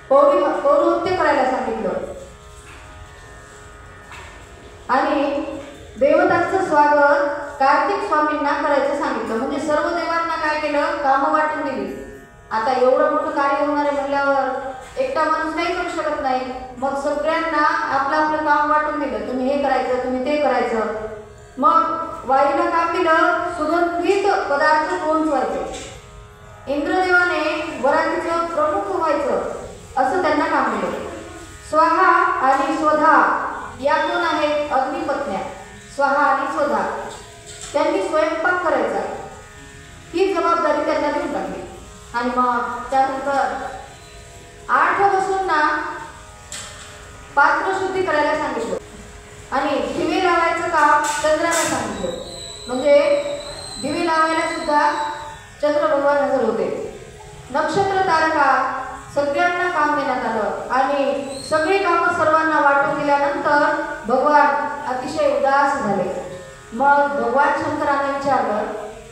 पौरोहित्य करायला सांगितलं आणि देवतांचं स्वागत कार्तिक स्वामींना करायचं सांगितलं. म्हणजे सर्व देवांना काय केलं, कामं वाटून दिली. आता एवढं मोठं कार्य होणार आहे म्हणल्यावर एकटा माणूस काही करू शकत नाही. मग सगळ्यांना आपलं आपलं काम वाटून दिलं, तुम्ही हे करायचं तुम्ही ते करायचं. मग वायूला काम दिलं सुगंधित पदार्थ पोहोचवायचे. इंद्रदेवाने वरातीचं प्रमुख व्हायचं असं त्यांना काम दिलं. स्वाहा आणि स्वधा या दोन आहेत अग्निपत्न्या, स्वाहा आणि स्वधा. त्यांनी स्वयंपाक करायचा ही जबाबदारी त्यांना देऊन टाकली. आणि मग त्यानंतर 8 वसूंना पात्र शुद्धी करायला सांगितलं आणि दिवे लावायचं काम चंद्राला सांगितलं. म्हणजे दिवे लावायला सुद्धा चंद्र भगवान हजर होते. नक्षत्र तारका सगळ्यांना काम देण्यात आलं आणि सगळी कामं सर्वांना वाटून दिल्यानंतर भगवान अतिशय उदास झाले. मग भगवान शंकराने विचारलं,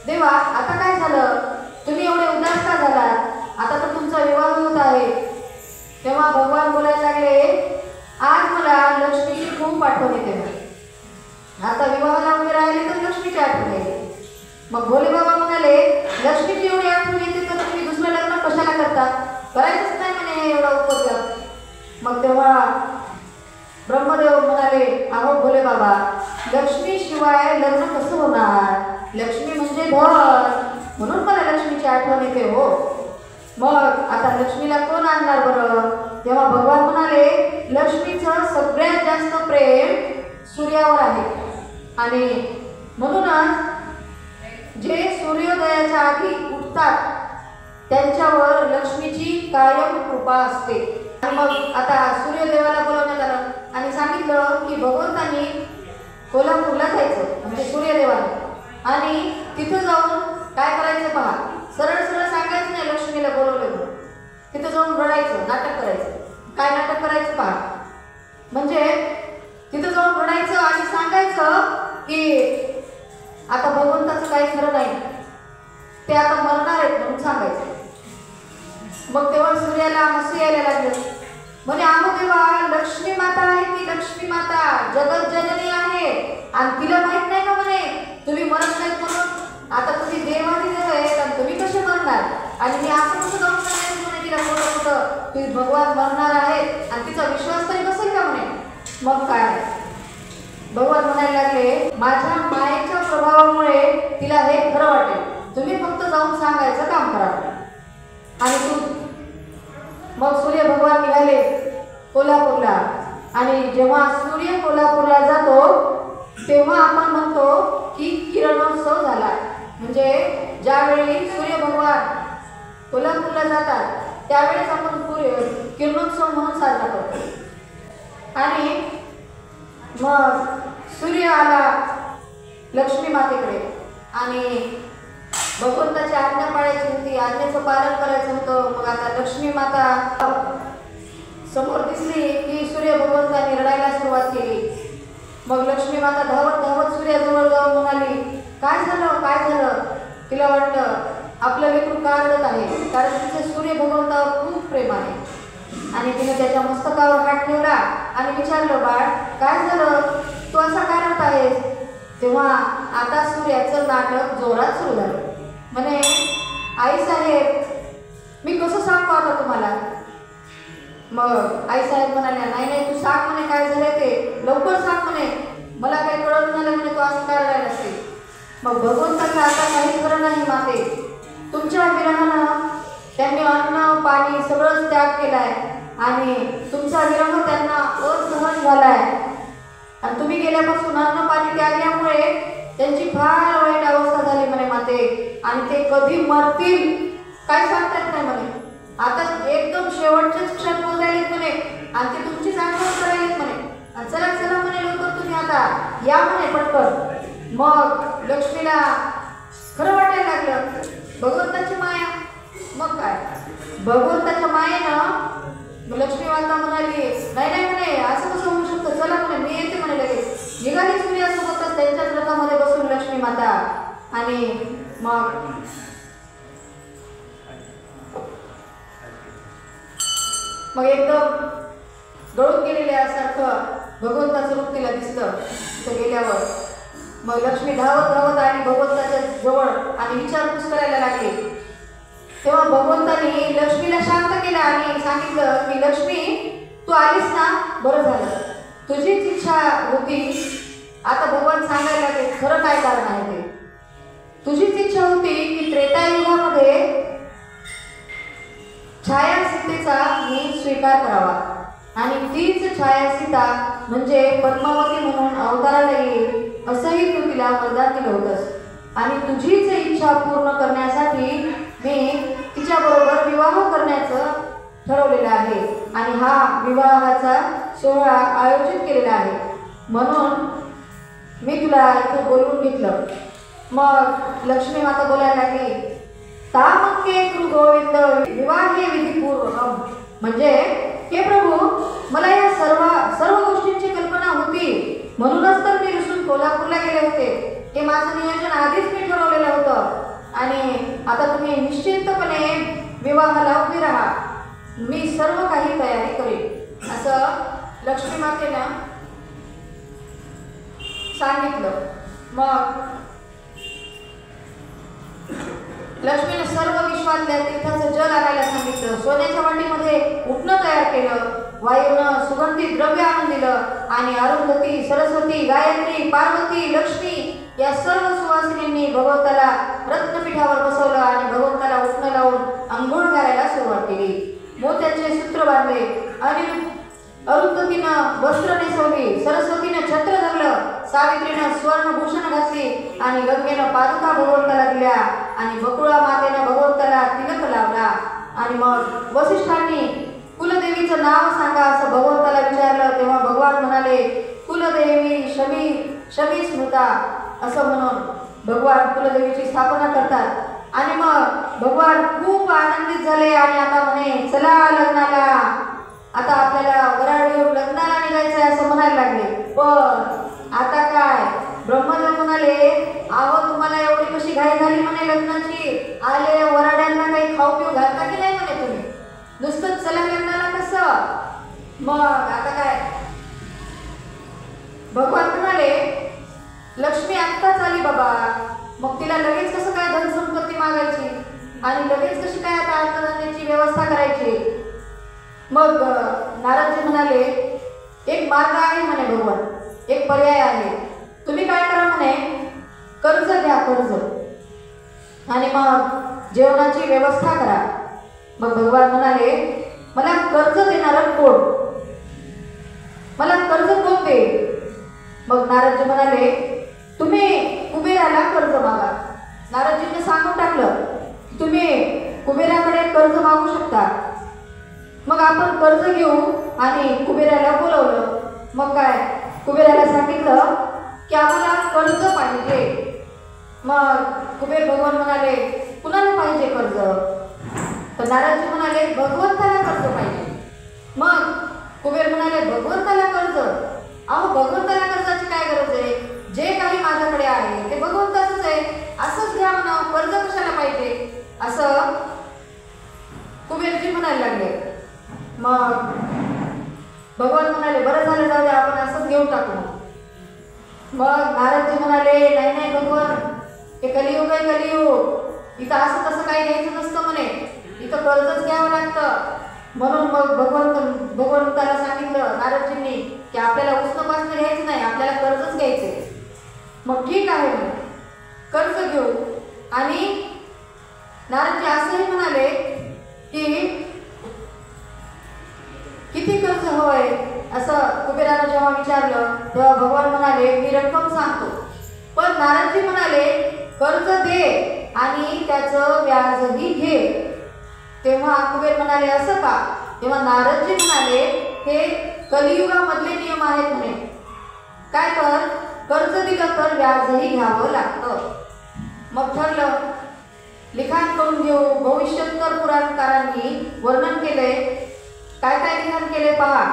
देवा आता काय झालं, तुम्ही एवढे उदास का झालात, आता तर तुमचा विवाह होत आहे. तेव्हा भगवान बोलायला लागले, आज मला लक्ष्मीची खूप आठवण येते. आता विवाहाला उभे राहिले तर लक्ष्मीची आठवण येते. मग भोले बाबा म्हणाले, लक्ष्मीची एवढी आठवण येते तर तुम्ही दुसरं लग्न कशाला करता, करायचंच नाही म्हणे एवढा उपयोग. मग तेव्हा ब्रह्मदेव म्हणाले, अहो भोले बाबा, लक्ष्मी शिवाय लग्न कसं होणार, लक्ष्मी म्हणजे धन, म्हणून मला लक्ष्मीची आठवण येते हो. मग आता लक्ष्मीला कोण आणणार बरं. तेव्हा भगवान म्हणाले, लक्ष्मीचं सगळ्यात जास्त प्रेम सूर्यावर आहे आणि म्हणूनच जे सूर्योदयाच्या आधी उठतात त्यांच्यावर लक्ष्मीची कायम कृपा असते. आणि मग आता सूर्यदेवाला बोलवण्यात आलं आणि सांगितलं की भगवंतांनी कोल्हापूरला जायचं, म्हणजे सूर्यदेवाने, आणि तिथं जाऊन काय करायचं पहा. सरळ सरळ सांगायचं नाही लक्ष्मीला बोलवलं म्हणून, तिथं जाऊन रडायचं, नाटक करायचं. काय नाटक करायचं पहा, म्हणजे तिथं जाऊन रडायचं आणि सांगायचं की आता भगवंताचं काही खरं नाही, ते आता मरणार आहेत म्हणून सांगायचं. मग तेव्हा सूर्याला हसू यायला लागलं. म्हणे, अहो देवा, लक्ष्मी माता आहे ती, लक्ष्मी माता जगत जननी आहे आणि तिला माहित नाही का म्हणे तुम्ही मरत नाहीत म्हणून. आता तुम्ही देवाधिदेव आहेत आणि तुम्ही कसे मरणार, आणि मी असं कसं जाऊन सांगायचं म्हणे तिला खोटं खोटं ती भगवान मरणार आहेत आणि तिचा विश्वास तरी बसेल का म्हणे. मग काय भगवान म्हणायला लागले, माझ्या मायेच्या प्रभावामुळे तिला हे खरं वाटेल, तुम्ही फक्त जाऊन सांगायचं काम करा. आणि तू मग सूर्य भगवान निघाले कोल्हापूरला. आणि जेव्हा सूर्य कोल्हापूरला जातो तेव्हा आपण म्हणतो की किरणोत्सव झाला. म्हणजे ज्यावेळी सूर्य भगवान कोल्हापूरला जातात त्यावेळेस आपण किरणोत्सव म्हणून साजरा करतो. आणि मग सूर्य आला लक्ष्मी मातेकडे आणि भगवंताची आज्ञा पाळायची होती, आज्ञेचं पालन करायचं होतं. मग आता लक्ष्मी माता समोर दिसली की सूर्य भगवंतांनी रडायला सुरुवात केली. मग लक्ष्मी माता धावत धावत सूर्याजवळ जाऊन म्हणाली, काय झालं काय झालं. तिला वाटलं आपलं लेकरू का रडत आहे, कारण तिचे सूर्य भगवंतावर खूप प्रेम आहे. आणि तिने त्याच्या मस्तकावर हात ठेवला आणि विचारलं, बाळ काय झालं, तू असा काय रडत आहेस. तेव्हा आता सूर्याचं नाटक जोरात सुरू झालं. म्हणे, आई साहेब मी कसं सांगू आता तुम्हाला. मग आई साहेब म्हणाल्या, नाही नाही तू सांग म्हणे काय झालं ते, लवकर सांग म्हणे, मला काही कळत झालं म्हणे, तू असं काय रडायला असते. मग भगवंताचं आता काही खरं नाही माते, तुमच्या विरहानं त्यांनी अन्न पाणी सगळंच त्याग केलाय आणि तुमचा विरह त्यांना असहन झालाय आणि तुम्ही गेल्यापासून अन्न पाणी त्यागल्यामुळे त्यांची फार वाईट अवस्था झाली म्हणे माते, आणि ते कधी मरतील काय सांगता येत नाही म्हणे. आता एकदम शेवटचेच क्षण मोजायलेत म्हणे आणि ते तुमचीच आठवण करायलेत म्हणे. चला चला म्हणे लवकर तुम्ही आता या म्हणे पटकन. मग लक्ष्मीला खरं वाटायला लागलं भगवंताची माया. मग काय भगवंताच्या मायेनं लक्ष्मी माता म्हणाली, नाही नाही म्हणे असं कसं होऊ शकतं, चला म्हणे मी येते म्हणे. लगेच निघाली सूर्यासोबतच त्यांच्याच रथामध्ये बसून लक्ष्मी माता. आणि मग एकदम गळून गेलेल्यासारखं भगवंताचं रूप तिला दिसलं तिथं गेल्यावर. मग लक्ष्मी धावत धावत आली भगवंताच्या जवळ आणि विचारपूस करायला लागली. तेव्हा भगवंतांनी लक्ष्मीला शांत केलं आणि सांगितलं की लक्ष्मी तू आलीस ना, बरं झालं, तुझीच इच्छा होती. आता भगवान सांगायला लागले खरं काय कारण आहे ते. तुझीच इच्छा होती की त्रेतायुगामध्ये छायासिद्धीचा मी स्वीकार करावा आणि तीच छाया सीता म्हणजे पद्मावती म्हणून अवताराला येईल असंही तू तिला वरदान दिलं होतंस. आणि तुझीच इच्छा पूर्ण करण्यासाठी मी तिच्याबरोबर विवाह करण्याचं ठरवलेलं आहे आणि हा विवाहाचा सोहळा आयोजित केलेला आहे. म्हणून मी तुला इथं बोलवून घेतलं. मग लक्ष्मी माता बोलायला लागली, तामके कृ गोविंद विवाहे विधिपूर्वकम. म्हणजे हे प्रभू, मला या सर्व गोष्टींची कल्पना होती, म्हणूनच तर मी रुसून कोल्हापूरला गेले होते. हे माझं नियोजन आधीच मी ठरवलेलं होतं आणि आता तुम्ही निश्चिंतपणे विवाहाला उभी राहा, मी सर्व काही तयारी करेन असं लक्ष्मी मातेनं सांगितलं. मग लक्ष्मीने सर्व विश्वातल्या तीर्थाचं जल आणायला सांगितलं. सोन्याच्या वाटीमध्ये उठणं तयार केलं. वायूनं सुगंधित द्रव्य आणून दिलं आणि अरुंधती, सरस्वती, गायत्री, पार्वती, लक्ष्मी या सर्व सुवासिनींनी भगवंताला रत्नपीठावर बसवलं आणि भगवंताला उठणं लावून अंघोळ घालायला सुरुवात केली. मोत्याचे सूत्र बांधले आणि अरुंधतीनं वस्त्र नेसवली, सरस्वतीनं छत्र धरलं, सावित्रीनं स्वर्णभूषण घातली आणि गंगेनं पादुका भगवंताला दिल्या आणि बकुळा मातेनं भगवंताला तिलक लावला. आणि मग वसिष्ठांनी कुलदेवीचं नाव सांगा असं भगवंताला विचारलं. तेव्हा भगवान म्हणाले, कुलदेवी शमी स्मृता असं म्हणून भगवान कुलदेवीची स्थापना करतात. आणि मग भगवान खूप आनंदित झाले आणि आता म्हणे, चला लग्नाला, आता आपल्याला वराड घेऊन लग्नाला निघायचं आहे असं म्हणायला लागले. पण आता काय, ब्रह्मदेव म्हणाले, अहो तुम्हाला एवढी कशी घाई झाली म्हणे लग्नाची, आले वराड्यांना काही खाऊ पिऊ घालता की नाही म्हणे तुम्ही, नुसतंच चला लग्नाला कसं. मग आता काय, भगवान म्हणाले, लक्ष्मी आत्ताच आली बाबा, मग तिला लगेच कसं काय धनसंपत्ती मागायची आणि लगेच कशी काय आता अन्नधान्याची व्यवस्था करायची. मग नारदजी म्हणाले, एक मार्ग आहे म्हणे भगवान, एक पर्याय आहे, तुम्ही काय करा म्हणे, कर्ज घ्या, कर्ज, आणि मग जेवणाची व्यवस्था करा. मग भगवान म्हणाले, मला कर्ज देणारं कोण, मला कर्ज कोण देईल. मग नारदजी म्हणाले, तुम्ही कुबेराला कर्ज मागा. नारदजींनी सांगून टाकलं, तुम्ही कुबेराकडे कर्ज मागू शकता. मग आपण कर्ज घेऊ आणि कुबेराला बोलवलं. मग काय, कुबेराला सांगितलं की आम्हाला कर्ज पाहिजे. मग कुबेर भगवान म्हणाले, कुणाला पाहिजे कर्ज. तर नारदजी म्हणाले, भगवंताला कर्ज पाहिजे. मग कुबेर म्हणाले, भगवंताला कर्ज, अहो भगवंताला कर्जाची काय गरज आहे, जे काही माझ्याकडे आहे ते भगवंताचंच आहे, असंच घ्या म्हणा, कर्ज कशाला पाहिजे असं कुबेरजी म्हणायला लागले. मग भगवान म्हणाले, बरं झालं, जाऊ दे, आपण असंच घेऊन टाकू. मग नारदजी म्हणाले, नाही नाही भगवान, हे कलियुग आहे, कलियुग, इथं असं तसं काही घ्यायचं नसतं म्हणे, इथं कर्जच घ्यावं लागतं. म्हणून मग भगवंताला सांगितलं नारदजींनी की आपल्याला उष्णपासनं घ्यायचं नाही, आपल्याला कर्जच घ्यायचे. मग ठीक आहे म्हणे, कर्ज घेऊ. आणि नारदजी असंही म्हणाले की किती कर्ज हवंय असं कुबेरानं जेव्हा विचारलं तेव्हा भगवान म्हणाले, मी रक्कम सांगतो. पण नारदजी म्हणाले, कर्ज दे आणि त्याचं व्याजही घे. तेव्हा कुबेर म्हणाले, असं का. तेव्हा नारदजी म्हणाले, हे कलियुगामधले नियम आहेत म्हणे, काय तर कर्ज दिलं तर व्याजही घ्यावं लागतं. मग ठरलं, लिखाण करून घेऊ. भविष्योत्तर पुराणकारांनी वर्णन केले, काय काय लिखाण केले पहा.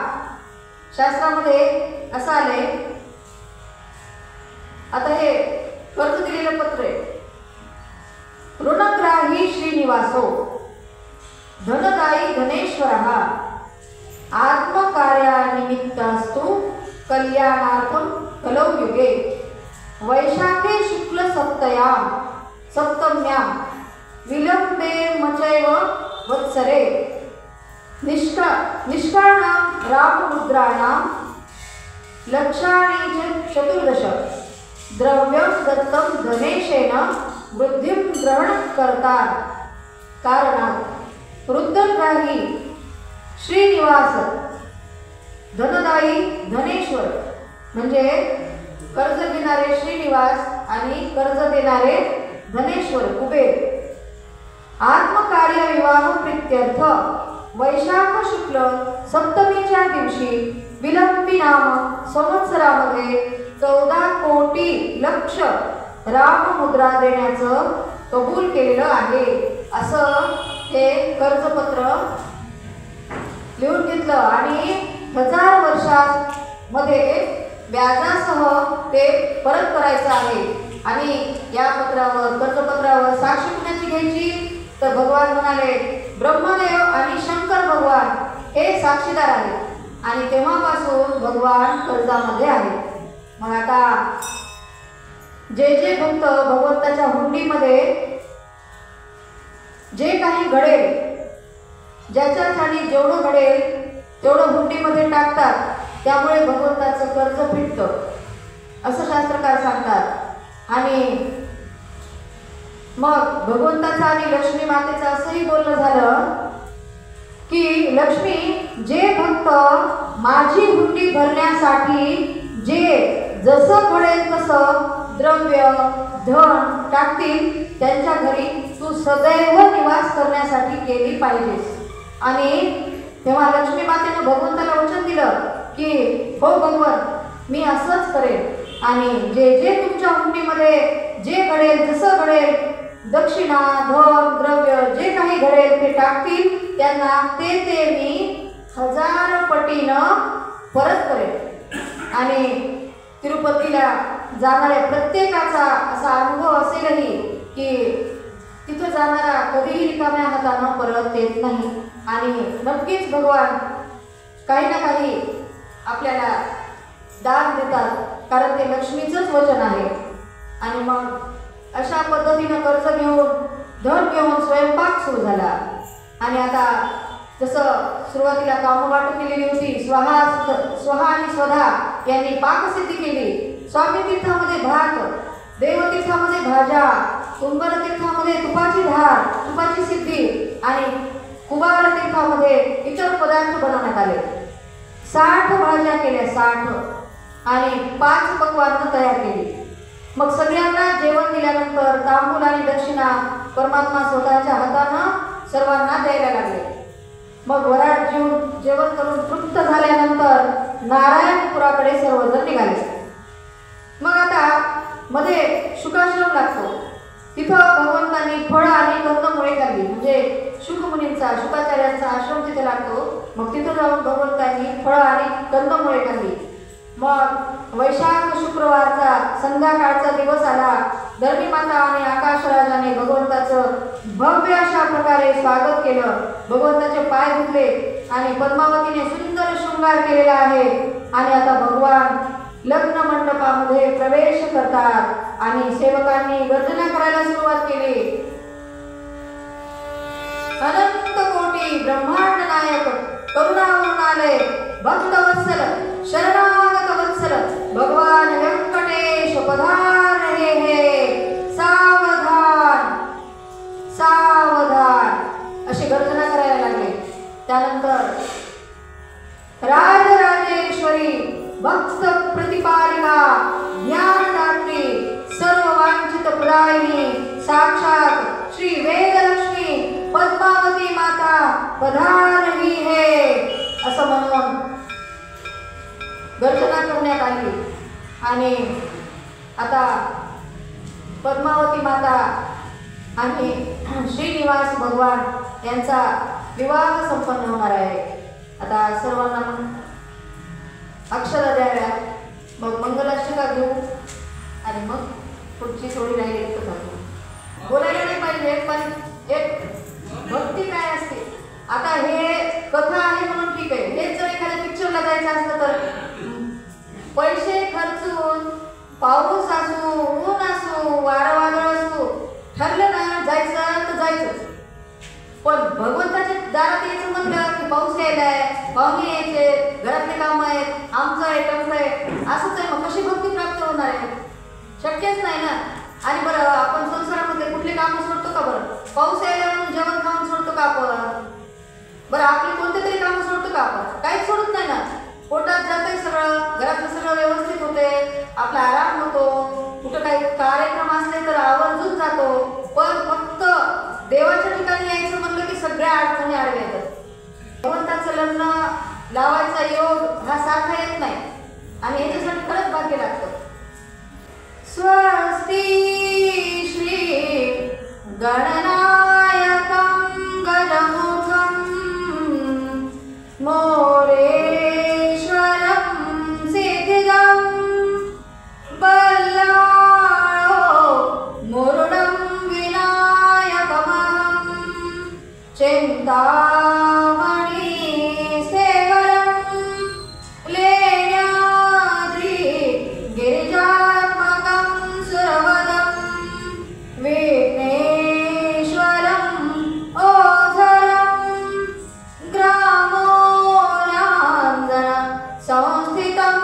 शास्त्रामध्ये असं आले, आता हे कर्ज दिलेलं पत्र आहे. ऋणग्राही श्रीनिवासो धनदायी धनेश्वरः आत्मकार्यानिमित्तास्तु कल्याणार्थं कलौ युगे वैशाखे शुक्ल सप्तम्यां विलंबे मचैव वत्सरे निष्काणां रामरुद्राणां लक्षाणि च चतुर्दश द्रव्यं दत्तं धनेशेन वृद्धिं ग्रहणकर्तार कारणात् रुद्रग्राही श्रीनिवास धनदायी धनेश्वर म्हणजे कर्ज घेणारे श्रीनिवास आणि कर्ज देणारे धनेश्वर कुबेर. आत्मकार्य विवाह प्रीत्यर्थ वैशाख शुक्ल सप्तमीच्या दिवशी विलंबी नाम संवत्सरामध्ये 14 कोटी लक्ष राममुद्रा देण्याचं कबूल केलेलं आहे. असं हे कर्जपत्र लिहून घेतलं आणि 1000 वर्षांमध्ये व्याजासह ते परत करायचं आहे. आणि या पत्रावर कर्जपत्रावर साक्षी कुणाची घ्यायची तर भगवान म्हणाले ब्रह्मदेव आणि शंकर भगवान हे साक्षीदार आहेत आणि तेव्हापासून भगवान कर्जामध्ये आहे. मग आता जे जे भक्त भगवंताच्या हुंडीमध्ये जे काही घडेल ज्याच्या ठाणी जेवढं घडेल तेवढं हुंडीमध्ये टाकतात त्यामुळे भगवंताचं कर्ज फिटतं असं शास्त्रकार सांगतात. आणि मग भगवंताचं आणि लक्ष्मी मातेचं असंही बोलणं झालं की लक्ष्मी जे भक्त माझी हुंडी भरण्यासाठी जे जसं घडेल तसं द्रव्य धन टाकतील त्यांच्या घरी तू सदैव निवास करण्यासाठी केली पाहिजेस. आणि तेव्हा लक्ष्मी मातेनं भगवंताला वचन दिलं की हो भगवान मी असंच करेन आणि जे जे तुमच्या हुंडीमध्ये जे घडेल जसं घडेल दक्षिणा धन द्रव्य जे काही घडेल ते टाकतील त्यांना ते मी 1000 पटीनं परत करेन. आणि तिरुपतीला जाणाऱ्या प्रत्येकाचा असा अनुभव असेलही की तिथं जाणारा कधीही रिकाम्या हातानं परत येत नाही. आणि नक्कीच भगवान काही ना काही आपल्याला दान देतात कारण ते लक्ष्मीचंच वचन आहे. आणि मग अशा पद्धतीनं कर्ज घेऊन धन घेऊन स्वयंपाक सुरू झाला. आणि आता जसं सुरुवातीला कामवाटप केलेली होती स्वहा आणि स्वधा यांनी पाकसिद्धी केली. स्वामी तीर्थामध्ये भात, देवतीर्थामध्ये भाज्या, तुंबर तीर्थामध्ये तुपाची धार तुपाची सिद्धी आणि कुबार तीर्थामध्ये इतर पदार्थ बनवण्यात आले. 60 भाज्या केल्या 60 आणि 5 पक्वान्न तयार केली. मग सगळ्यांना जेवण दिल्यानंतर तांबूल आणि दक्षिणा परमात्मा स्वतःच्या हातानं सर्वांना द्यायला लागले. मग वराड जेवण करून तृप्त झाल्यानंतर नारायणपुराकडे सर्वजण निघाले. मग आता मध्ये शुकाश्रम लागतो तिथं भगवंतांनी फळं आणि कंदमुळे खाल्ली म्हणजे शुकमुनींचा शुकाचार्यांचा आश्रम तिथे लागतो. मग तिथं जाऊन भगवंतांनी फळं आणि कंदमुळे खाल्ली. मग वैशाख शुक्रवारचा संध्याकाळचा दिवस आला. धर्मीमाता आणि आकाशराजाने भगवंताचं भव्य अशा प्रकारे स्वागत केलं. भगवंताचे पाय धुतले आणि पद्मावतीने सुंदर शृंगार केलेला आहे. आणि आता भगवान लग्न मंडपामध्ये प्रवेश करतात आणि सेवकांनी गर्जना करायला सुरुवात केली. अनंत कोटी ब्रह्मांड नायक करुणावरुणालय भक्तवत्सल शरणागत वत्सल भगवान व्यंकटेश पधारले हे सावधान सावधान अशी गर्जना करायला लागले. त्यानंतर राजराजेश्वरी भक्त प्रतिपालिका ज्ञानदात्री सर्व वांछित प्रदायिनी साक्षात श्री वेदलक्ष्मी पद्मावती माता पधारली हे असं म्हणून गर्जना करण्यात आली. आणि आता पद्मावती माता आणि श्रीनिवास भगवान यांचा विवाह संपन्न होणार आहे. आता सर्वांना अक्षरा द्याव्या मग मंगलाष्टका घेऊ आणि मग पुढची थोडी राहिली कथा बोलायला नाही पाहिजे पण एक भक्ती काय असते. आता हे कथा आहे म्हणून ठीक आहे. हेच जर एखाद्या पिक्चरला जायचं असतं तर पैसे खर्चून पाऊस असू ऊन असू वारं वादळ असू ठरलं ना जायचं तर जायचंच. पण भगवंताच्या दारात यायचं म्हणलं की पाऊस यायलाय पाहुणे यायचे घरातले काम आहेत आमचं आहे टमचं आहे असंच आहे. मग कशी भक्ती प्राप्त होणार आहे. शक्यच नाही ना. आणि बरं आपण संसारामध्ये कुठले कामं सोडतो का. बरं पाऊस यायला म्हणून जेवण खाऊन सोडतो का आपण. बरं आपली कोणते तरी कामं सोडतो का आपण. काहीच सोडत नाही ना. पोटात जाते सगळं, घरातलं सगळं व्यवस्थित होते, आपला आराम होतो, कुठं काही कार्यक्रम असले तर आवर्जून जातो. पण फक्त देवाच्या ठिकाणी यायचं म्हणलं की सगळ्या अडचणी आडव्या येतात. भगवंताचं लग्न लावायचा योग हा सारखा येत नाही आणि याच्यासाठी खरंच भाग्य लागतं. स्वस्ती श्री गणनायकं गजमुखं मोरेश्वरं सिद्धिदं बल्लाळो मुरुडं विनायकमहं चिन्तामणि सेवरं लेण्याद्रि गिरिजात्मकं सुरवरं विघ्नेश्वरं ओझरं ग्रामोलाञ्जन संस्थितं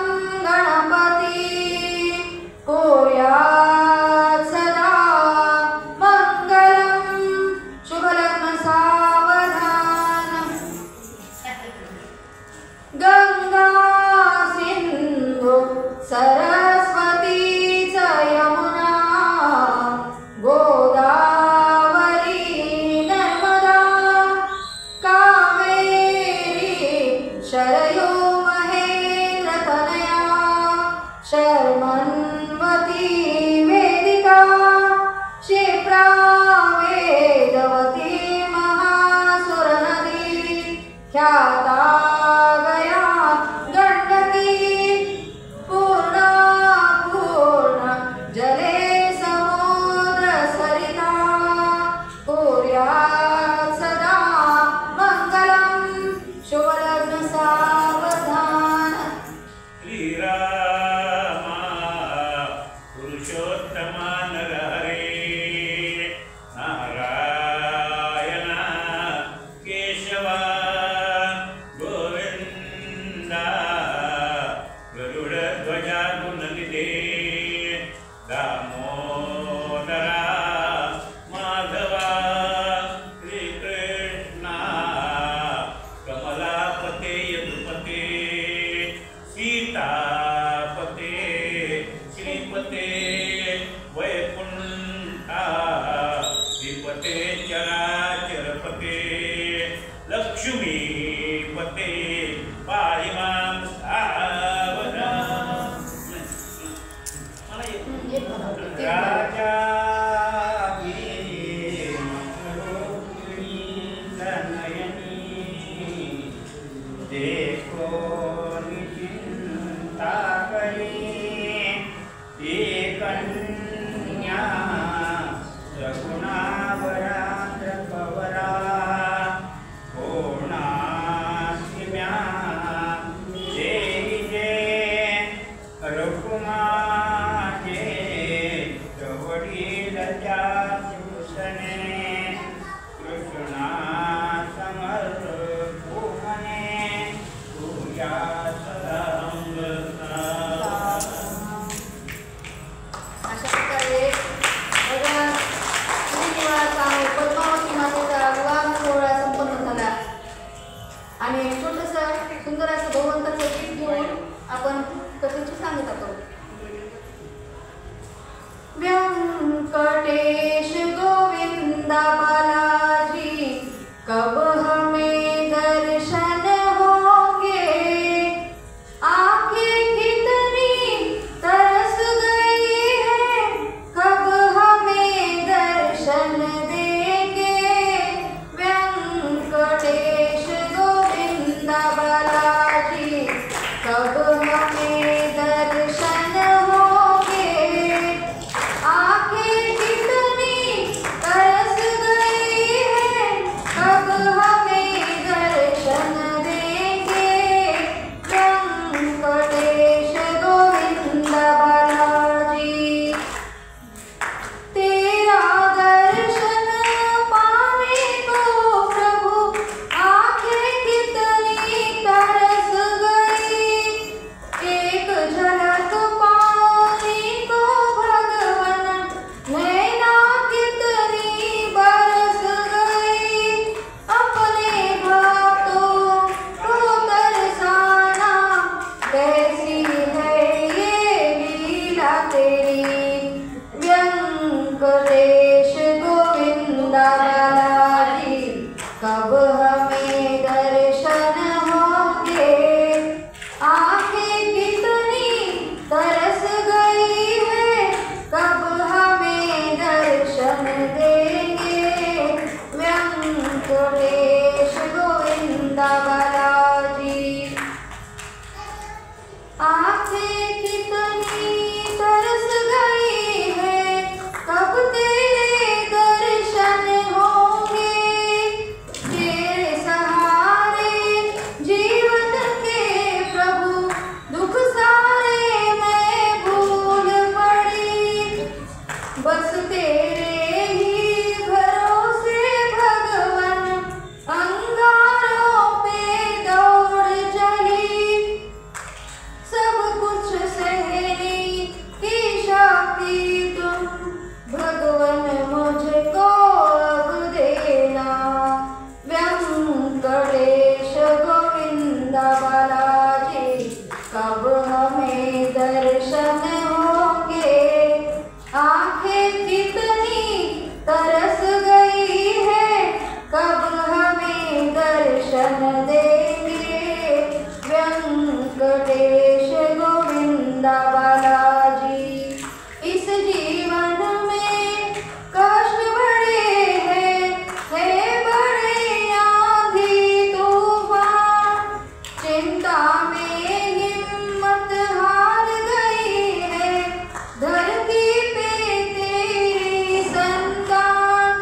गणपति कुर्यात् सदा मङ्गलं शुभलग्न सावधान. गंगा सिंधु सरस्वती च यमुना गोदावरी नर्मदा कावेरी शरयो महेन्द्रतनया शर्मन्वती वेदिका क्षिप्रा वेदवती महासुरनदी ख्याता गया गण्डकी पूर्णा पूर्ण जले समुद्र सरिता कुर्यात् सदा मङ्गलं शुभलग्न सावधान. श्रीरामा पुरुषोत्तमा नरहरे नारायण केशवा गोविंदा गरुडध्वजा गुणनिधे दामोदरा माधवा श्रीकृष्णा कमलापते यदुपते सीतापते श्रीपते वैकुंठा श्रीपते चराचरपते लक्ष्मीपते पाहि मां सावधान. राजा देखो निचिंता करी कन्या सगुणावरा द्रपवरा कोणासिम्या जय जय रघुमाजे वडीलच्या भूषणे कृष्णा समर्पणे पूजा सदांगता. अशा प्रकारे भगवान श्रीनिवासा आणि पद्मावती मातेचा विवाह सोहळा संपन्न झाला आणि छोटंसं सुंदर असं भगवंताचं गीत घेऊन आपण कथेची सांगता करू. व्यंकटेश गोविंदा बालाजी कब हमें दर्शन होंगे, आंखें कितनी तरस गई है, कब हमें दर्शन देंगे. व्यंकटेश गोविंदा बालाजी कब हमें दर्शन तेरी व्यंकटेश गोविंदा बालाजी कब हमें दर्शन होंगे आंखें कितनी तरस गई है कब हमें दर्शन देंगे व्यंकटेश गोविंदा बालाजी आंखें कितनी तरस गई है कब तेरे दर्शन होंगे तेरे सहारे जीवन के प्रभु दुख सारे मैं भूल पड़ी बस तेरे ही भरोसे भगवन अंगारों पे दौड़ चली सब कुछ सहने की शक्ति तुम भगवन मुझको अब देना व्यंकटेश गोविंदा बालाजी कब हमें दर्शन होंगे आंखें कितनी तरस गई है कब हमें दर्शन देंगे व्यंकटेश गोविंदा बालाजी इस जीवन में कष्ट बड़े हैं बड़े आंधी तूफान चिंता में हिम्मत हार गई है धरती पे तेरी संतान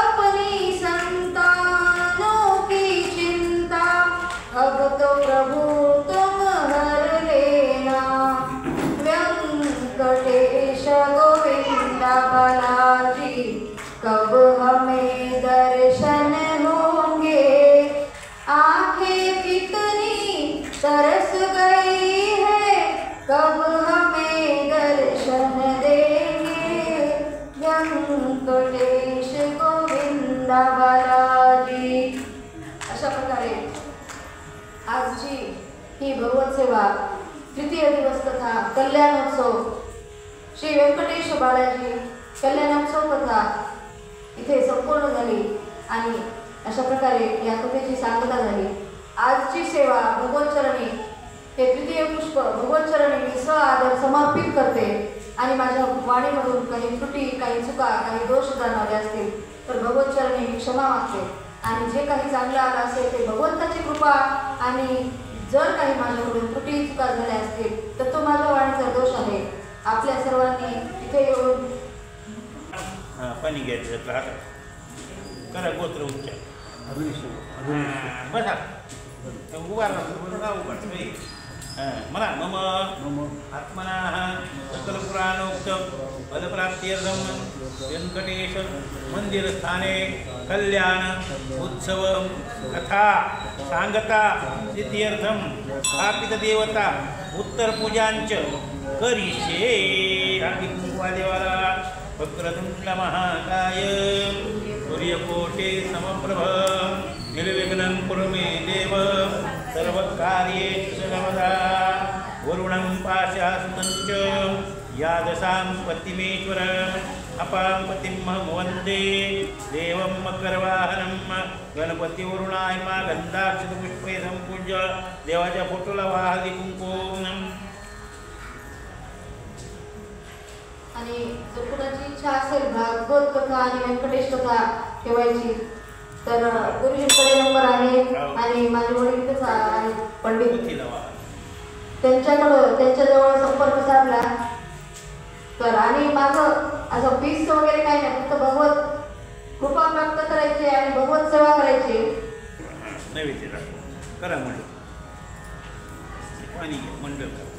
अपनी संतानों की चिंता अब तो प्रभु तुम हर लेना व्यंकटेश गोविंदा बालाजी कब हमें दर्शन होंगे आंखें कितनी तरस गई है कब हमें दर्शन देंगे व्यंकटेश गोविंदा बालाजी अशा प्रकारे आजची ही भगवत सेवा तृतीय दिवस तथा कल्याणोत्सव श्री व्यंकटेश बालाजी कल्याणोत्सव कथा इथे संपूर्ण झाली आणि अशा प्रकारे या कथेची सांगता झाली आजची सेवा भगवतचरणी हे तृतीय पुष्प भगवतचरणी मी आदर समर्पित करते आणि माझ्या वाणीमधून काही त्रुटी काही चुका काही दोष जाणवले असतील तर भगवतचरणी मी क्षमा मागते आणि जे काही चांगलं आलं असेल ते भगवंताची कृपा आणि जर काही माझ्याकडून त्रुटी चुका झाल्या असतील तर तो माझ्या वाणीचा दोष आहे आपल्या सर्वांनी इथे येऊन पाणी घ्यायचं हातात करा गोत्र उच्चार बसा मला मम आत्मना सकलपुराणोक्त फलप्राप्त्यर्थं व्यंकटेश मंदिरस्थाने कल्याण उत्सव कथा सांगता सिद्ध्यर्थं स्थापितदेवता उत्तरपूजांच करिष्ये कुंकुमादेवाला वक्रतुंड महाकाय सूर्यकोटे समप्रभ निर्विघ्नं कुरु मे देव सर्वकार्येषु सर्वदा वरुणं पाशास्तञ्च यादशां पतिमेश्वरम् अपां पतिमहं वन्दे देवं मकरवाहनं गणपतिवरुणाय मा गन्धाक्षतपुष्पे सम्पूज्य देवाच्या फोटोला वाहली कुंकुम आणि जर कुणाची इच्छा असेल भागवत कथा आणि व्यंकटेश कथा ठेवायची तर गुरुजींकडे नंबर आहे आणि माझे वडील इथेच आहेत पंडित त्यांच्याजवळ संपर्क साधला तर आणि माझं असं फीस वगैरे काही नाही फक्त भगवत कृपा प्राप्त करायची आणि भगवत सेवा करायची नैवेद्य करा मंडळ पाणी घ्या मंडळ करा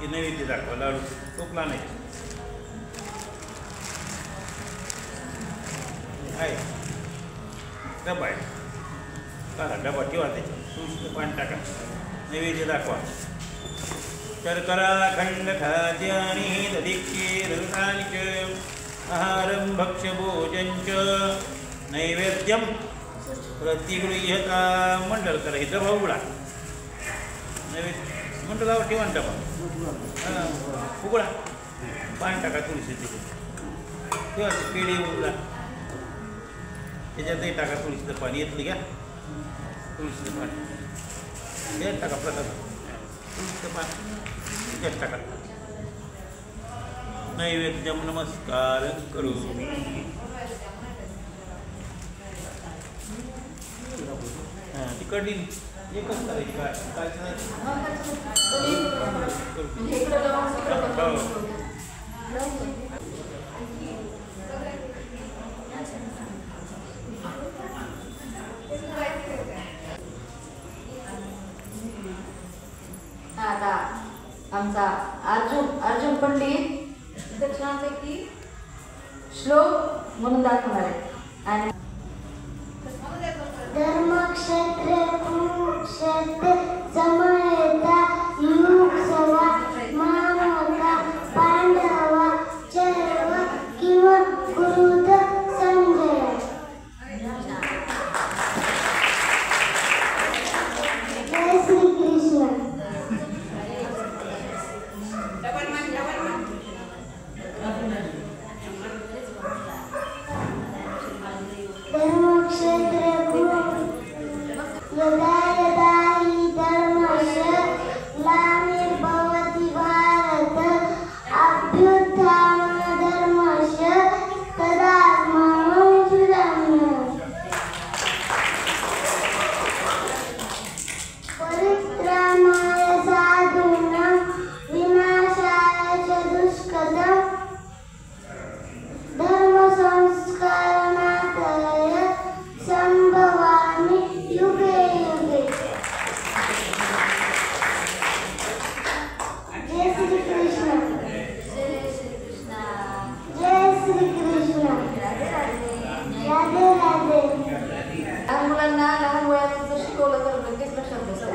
हे नैवेद्य दाखवा लाडू टोपला नाही आहे डबा आहे करा डबा ठेवा त्याच्यात तुळशीचं पाणी टाका नैवेद्य दाखवा शर्करा खंड खाद्यानि दधिक्षीरसानि च आहारं भक्ष्यभोजन च नैवेद्यं प्रतिगृह्यता मंडळ करा हे डबा उघडा नैवेद्य मंडळावर ठेवा डबा उघडा पाणी टाका थोडीशी तिथे तेव्हा पेढी उघडा त्याच्यातही टाका थोडीशी पाणी येतलं घ्या थोडीशी पाणी यात टाका प्रसाद थोडीशी पाणी यात टाका नैवेद्य नमस्कार करू ती कढी एकच करायची काय आता आमचा अर्जुन पंडित छानपैकी श्लोक म्हणून दाखवणार आहे आणि धर्मक्षेत्र कुरुक्षेत्र समयता युग सवा मानवता पांडवा चैव किंवा कुरुद संजय जय श्री कृष्ण धर्मक्षेत्र यदा यदा हि धर्मस्य ग्लानिर्भवति भारत अभ्युत्थानधर्मस्य तदात्मानं सृजाम्यहम् परित्राणाय साधूनां विनाशाय च दुष्कृतं धर्मसंस्कारणार्थाय संभवामि युगे युगे जय श्री कृष्ण जय श्री कृष्ण राधे राधे लहान मुलांना लहान वयात जर शिकवलं तर लगेच लक्षात बसतं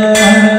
Hare